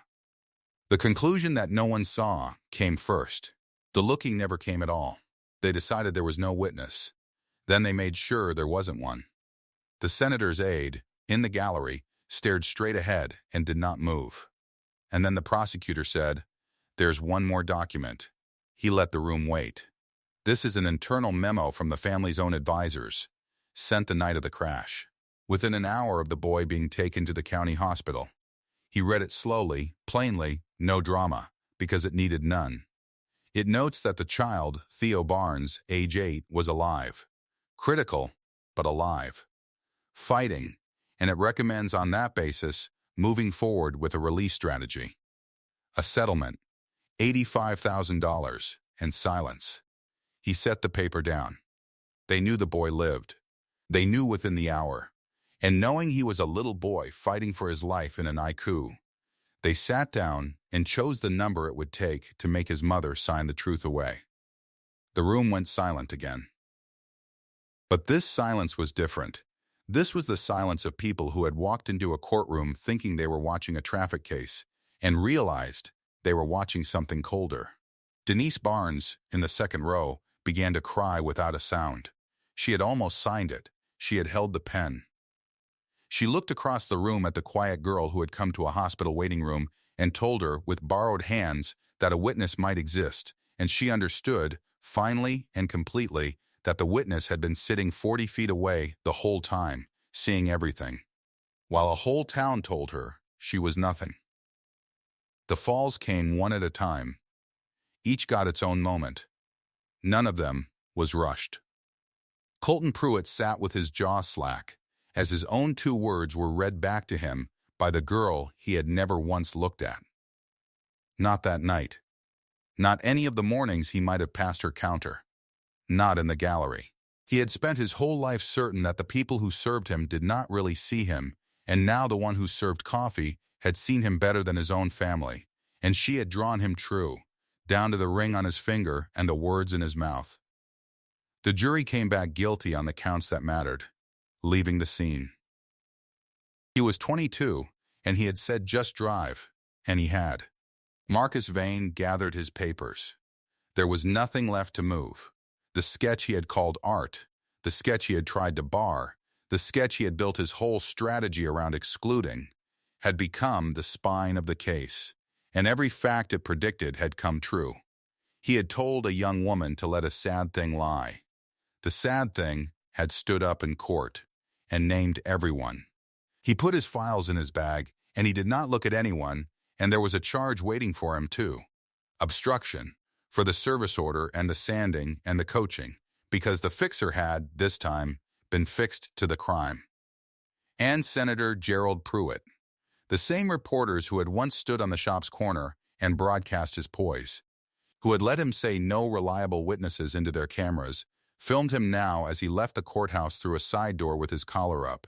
The conclusion that no one saw came first. The looking never came at all. They decided there was no witness. Then they made sure there wasn't one. The senator's aide, in the gallery, stared straight ahead and did not move. And then the prosecutor said, "There's one more document." He let the room wait. This is an internal memo from the family's own advisors, sent the night of the crash, within an hour of the boy being taken to the county hospital. He read it slowly, plainly, no drama, because it needed none. It notes that the child, Theo Barnes, age 8, was alive. Critical, but alive. Fighting, and it recommends on that basis moving forward with a release strategy. A settlement, $85,000, and silence. He set the paper down. They knew the boy lived. They knew within the hour. And knowing he was a little boy fighting for his life in an haiku, they sat down and chose the number it would take to make his mother sign the truth away. The room went silent again. But this silence was different. This was the silence of people who had walked into a courtroom thinking they were watching a traffic case and realized they were watching something colder. Denise Barnes, in the second row, began to cry without a sound. She had almost signed it. She had held the pen. She looked across the room at the quiet girl who had come to a hospital waiting room and told her with borrowed hands that a witness might exist, and she understood, finally and completely, that the witness had been sitting 40 feet away the whole time, seeing everything, while a whole town told her she was nothing. The falls came one at a time. Each got its own moment. None of them was rushed. Colton Pruitt sat with his jaw slack, as his own 2 words were read back to him by the girl he had never once looked at. Not that night. Not any of the mornings he might have passed her counter. Not in the gallery. He had spent his whole life certain that the people who served him did not really see him, and now the one who served coffee had seen him better than his own family, and she had drawn him true, down to the ring on his finger and the words in his mouth. The jury came back guilty on the counts that mattered, leaving the scene. He was 22, and he had said just drive, and he had. Marcus Vane gathered his papers. There was nothing left to move. The sketch he had called art, the sketch he had tried to bar, the sketch he had built his whole strategy around excluding, had become the spine of the case, and every fact it predicted had come true. He had told a young woman to let a sad thing lie. The sad thing had stood up in court and named everyone. He put his files in his bag, and he did not look at anyone, and there was a charge waiting for him too. Obstruction, for the service order and the sanding and the coaching, because the fixer had, this time, been fixed to the crime. And Senator Gerald Pruitt, the same reporters who had once stood on the shop's corner and broadcast his poise, who had let him say no reliable witnesses into their cameras, filmed him now as he left the courthouse through a side door with his collar up.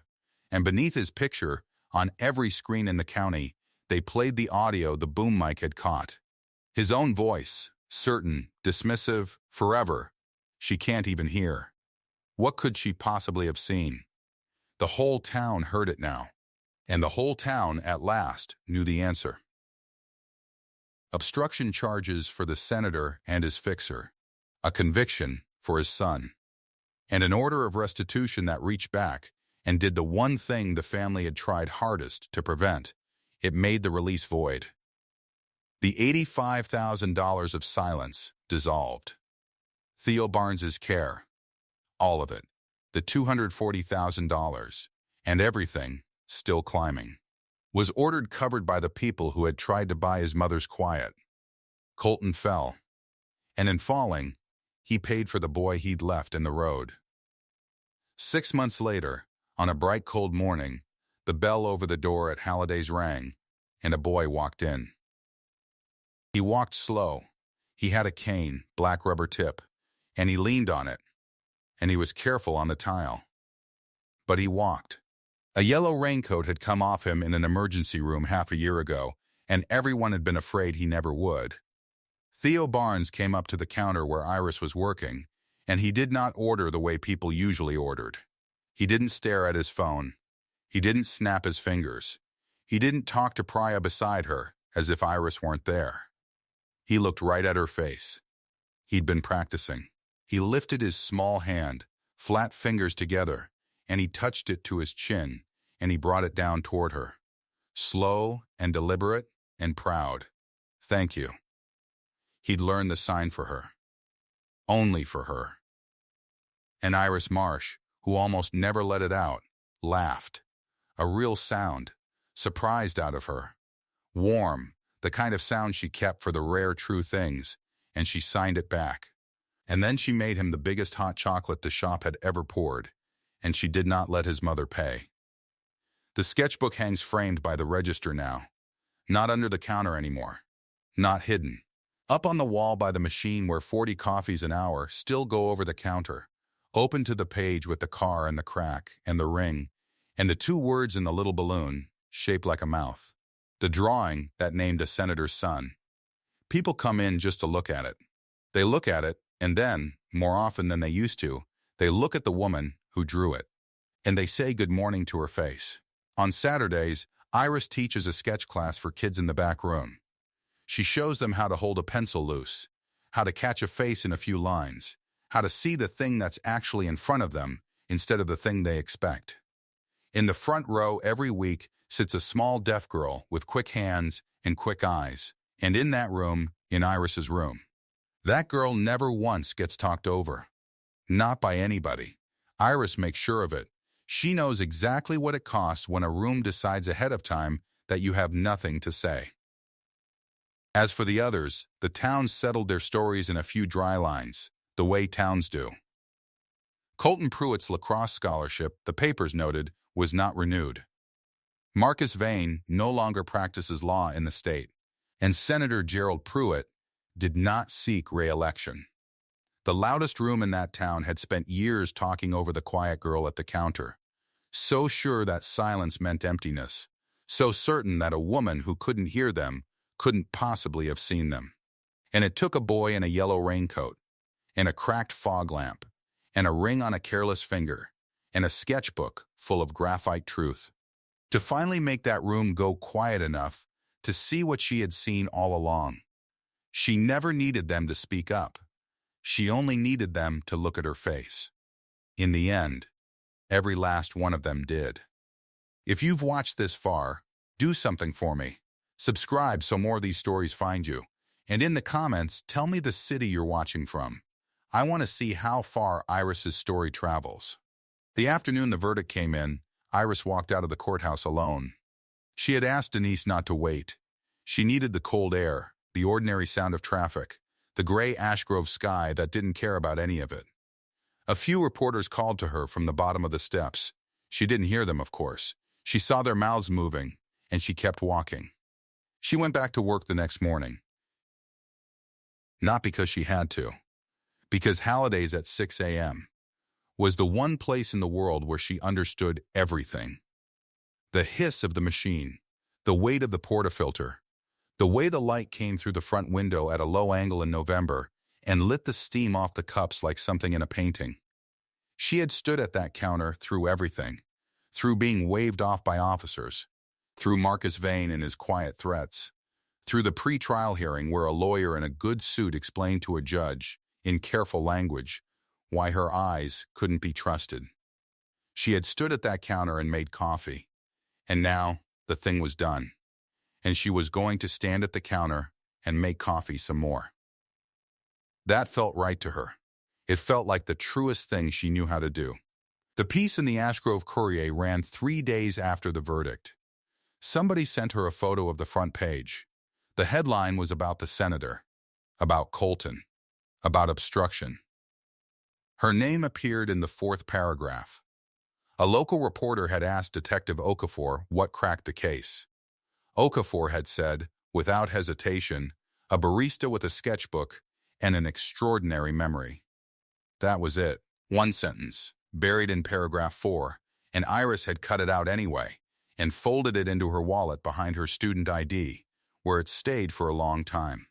And beneath his picture, on every screen in the county, they played the audio the boom mic had caught. His own voice, certain, dismissive, forever. She can't even hear. What could she possibly have seen? The whole town heard it now. And the whole town, at last, knew the answer. Obstruction charges for the senator and his fixer. A conviction for his son. And an order of restitution that reached back and did the one thing the family had tried hardest to prevent. It made the release void. The $85,000 of silence dissolved. Theo Barnes's care, all of it, the $240,000, and everything, still climbing, was ordered covered by the people who had tried to buy his mother's quiet. Colton fell, and in falling, he paid for the boy he'd left in the road. 6 months later, on a bright cold morning, the bell over the door at Halliday's rang, and a boy walked in. He walked slow. He had a cane, black rubber tip, and he leaned on it, and he was careful on the tile. But he walked. A yellow raincoat had come off him in an emergency room half a year ago, and everyone had been afraid he never would. Theo Barnes came up to the counter where Iris was working, and he did not order the way people usually ordered. He didn't stare at his phone. He didn't snap his fingers. He didn't talk to Priya beside her, as if Iris weren't there. He looked right at her face. He'd been practicing. He lifted his small hand, flat fingers together, and he touched it to his chin, and he brought it down toward her. Slow and deliberate and proud. Thank you. He'd learned the sign for her. Only for her. And Iris Marsh, who almost never let it out, laughed. A real sound, surprised out of her. Warm, the kind of sound she kept for the rare true things, and she signed it back. And then she made him the biggest hot chocolate the shop had ever poured, and she did not let his mother pay. The sketchbook hangs framed by the register now, not under the counter anymore, not hidden. Up on the wall by the machine where 40 coffees an hour still go over the counter, open to the page with the car and the crack and the ring, and the 2 words in the little balloon, shaped like a mouth. The drawing that named a senator's son. People come in just to look at it. They look at it, and then, more often than they used to, they look at the woman who drew it. And they say good morning to her face. On Saturdays, Iris teaches a sketch class for kids in the back room. She shows them how to hold a pencil loose, how to catch a face in a few lines, how to see the thing that's actually in front of them instead of the thing they expect. In the front row every week sits a small deaf girl with quick hands and quick eyes, and in that room, in Iris's room. That girl never once gets talked over. Not by anybody. Iris makes sure of it. She knows exactly what it costs when a room decides ahead of time that you have nothing to say. As for the others, the towns settled their stories in a few dry lines, the way towns do. Colton Pruitt's lacrosse scholarship, the papers noted, was not renewed. Marcus Vane no longer practices law in the state, and Senator Gerald Pruitt did not seek re-election. The loudest room in that town had spent years talking over the quiet girl at the counter, so sure that silence meant emptiness, so certain that a woman who couldn't hear them couldn't possibly have seen them. And it took a boy in a yellow raincoat, and a cracked fog lamp, and a ring on a careless finger, and a sketchbook full of graphite truth, to finally make that room go quiet enough to see what she had seen all along. She never needed them to speak up. She only needed them to look at her face. In the end, every last one of them did. If you've watched this far, do something for me. Subscribe so more of these stories find you. And in the comments, tell me the city you're watching from. I want to see how far Iris's story travels. The afternoon the verdict came in, Iris walked out of the courthouse alone. She had asked Denise not to wait. She needed the cold air, the ordinary sound of traffic, the gray ash grove sky that didn't care about any of it. A few reporters called to her from the bottom of the steps. She didn't hear them, of course. She saw their mouths moving, and she kept walking. She went back to work the next morning. Not because she had to. Because Halliday's at 6 a.m. was the one place in the world where she understood everything. The hiss of the machine, the weight of the portafilter, the way the light came through the front window at a low angle in November and lit the steam off the cups like something in a painting. She had stood at that counter through everything, through being waved off by officers, through Marcus Vane and his quiet threats, through the pre-trial hearing where a lawyer in a good suit explained to a judge, in careful language, why her eyes couldn't be trusted. She had stood at that counter and made coffee, and now the thing was done, and she was going to stand at the counter and make coffee some more. That felt right to her. It felt like the truest thing she knew how to do. The piece in the Ashgrove Courier ran 3 days after the verdict. Somebody sent her a photo of the front page. The headline was about the senator, about Colton, about obstruction. Her name appeared in the 4th paragraph. A local reporter had asked Detective Okafor what cracked the case. Okafor had said, without hesitation, a barista with a sketchbook and an extraordinary memory. That was it. One sentence, buried in paragraph 4, and Iris had cut it out anyway and folded it into her wallet behind her student ID, where it stayed for a long time.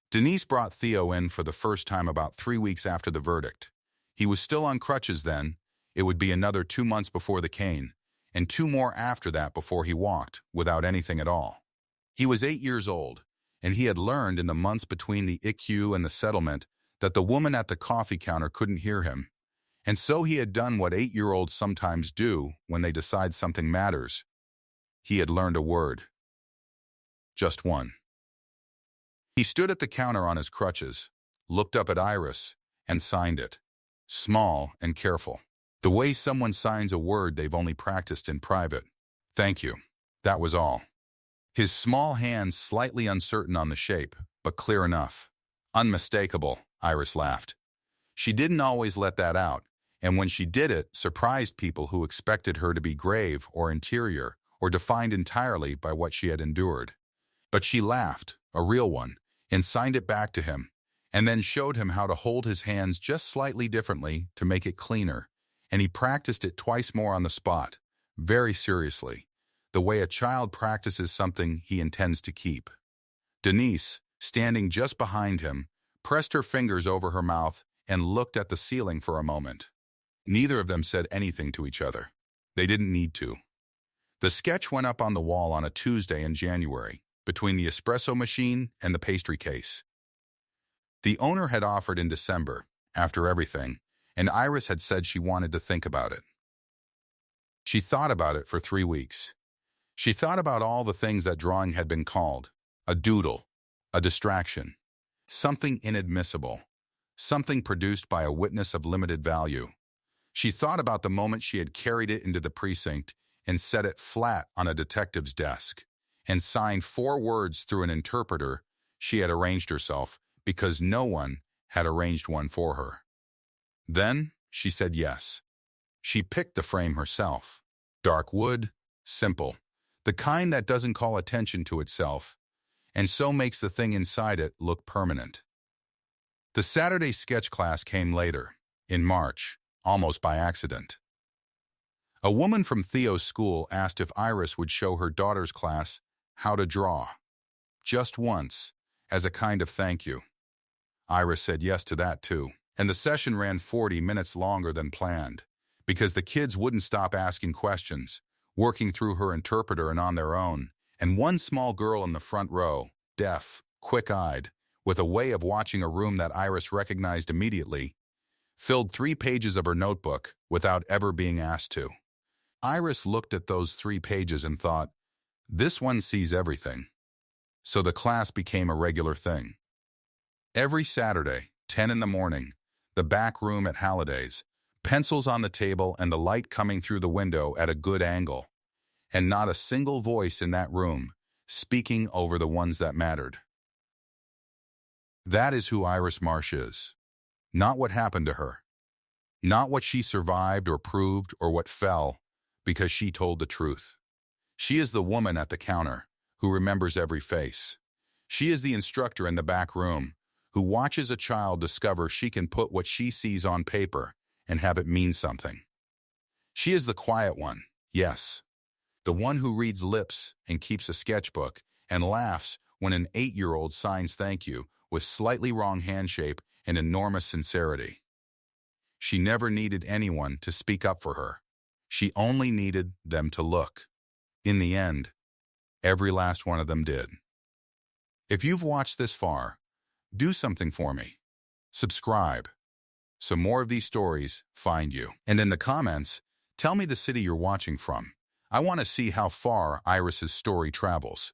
Denise brought Theo in for the first time about 3 weeks after the verdict. He was still on crutches then. It would be another 2 months before the cane, and 2 more after that before he walked, without anything at all. He was 8 years old, and he had learned in the months between the IQ and the settlement that the woman at the coffee counter couldn't hear him, and so he had done what 8-year-olds sometimes do when they decide something matters. He had learned a word. Just one. He stood at the counter on his crutches, looked up at Iris, and signed it. Small and careful. The way someone signs a word they've only practiced in private. Thank you. That was all. His small hands slightly uncertain on the shape, but clear enough. Unmistakable, Iris laughed. She didn't always let that out, and when she did it, surprised people who expected her to be grave or interior, or defined entirely by what she had endured. But she laughed, a real one, and signed it back to him, and then showed him how to hold his hands just slightly differently to make it cleaner, and he practiced it twice more on the spot, very seriously, the way a child practices something he intends to keep. Denise, standing just behind him, pressed her fingers over her mouth and looked at the ceiling for a moment. Neither of them said anything to each other. They didn't need to. The sketch went up on the wall on a Tuesday in January, between the espresso machine and the pastry case. The owner had offered in December, after everything, and Iris had said she wanted to think about it. She thought about it for 3 weeks. She thought about all the things that drawing had been called: a doodle, a distraction, something inadmissible, something produced by a witness of limited value. She thought about the moment she had carried it into the precinct and set it flat on a detective's desk, and signed 4 words through an interpreter she had arranged herself because no one had arranged one for her. Then she said yes. She picked the frame herself. Dark wood, simple, the kind that doesn't call attention to itself, and so makes the thing inside it look permanent. The Saturday sketch class came later, in March, almost by accident. A woman from Theo's school asked if Iris would show her daughter's class how to draw, just once, as a kind of thank you. Iris said yes to that too, and the session ran 40 minutes longer than planned, because the kids wouldn't stop asking questions, working through her interpreter and on their own, and one small girl in the front row, deaf, quick-eyed, with a way of watching a room that Iris recognized immediately, filled 3 pages of her notebook without ever being asked to. Iris looked at those 3 pages and thought, this one sees everything. So the class became a regular thing. Every Saturday, 10 in the morning, the back room at Halliday's, pencils on the table and the light coming through the window at a good angle, and not a single voice in that room, speaking over the ones that mattered. That is who Iris Marsh is. Not what happened to her. Not what she survived or proved or what fell, because she told the truth. She is the woman at the counter who remembers every face. She is the instructor in the back room who watches a child discover she can put what she sees on paper and have it mean something. She is the quiet one, yes. The one who reads lips and keeps a sketchbook and laughs when an 8-year-old signs thank you with slightly wrong hand shape and enormous sincerity. She never needed anyone to speak up for her. She only needed them to look. In the end, every last one of them did. If you've watched this far, do something for me. Subscribe, so more of these stories find you. And in the comments, tell me the city you're watching from. I want to see how far Iris's story travels.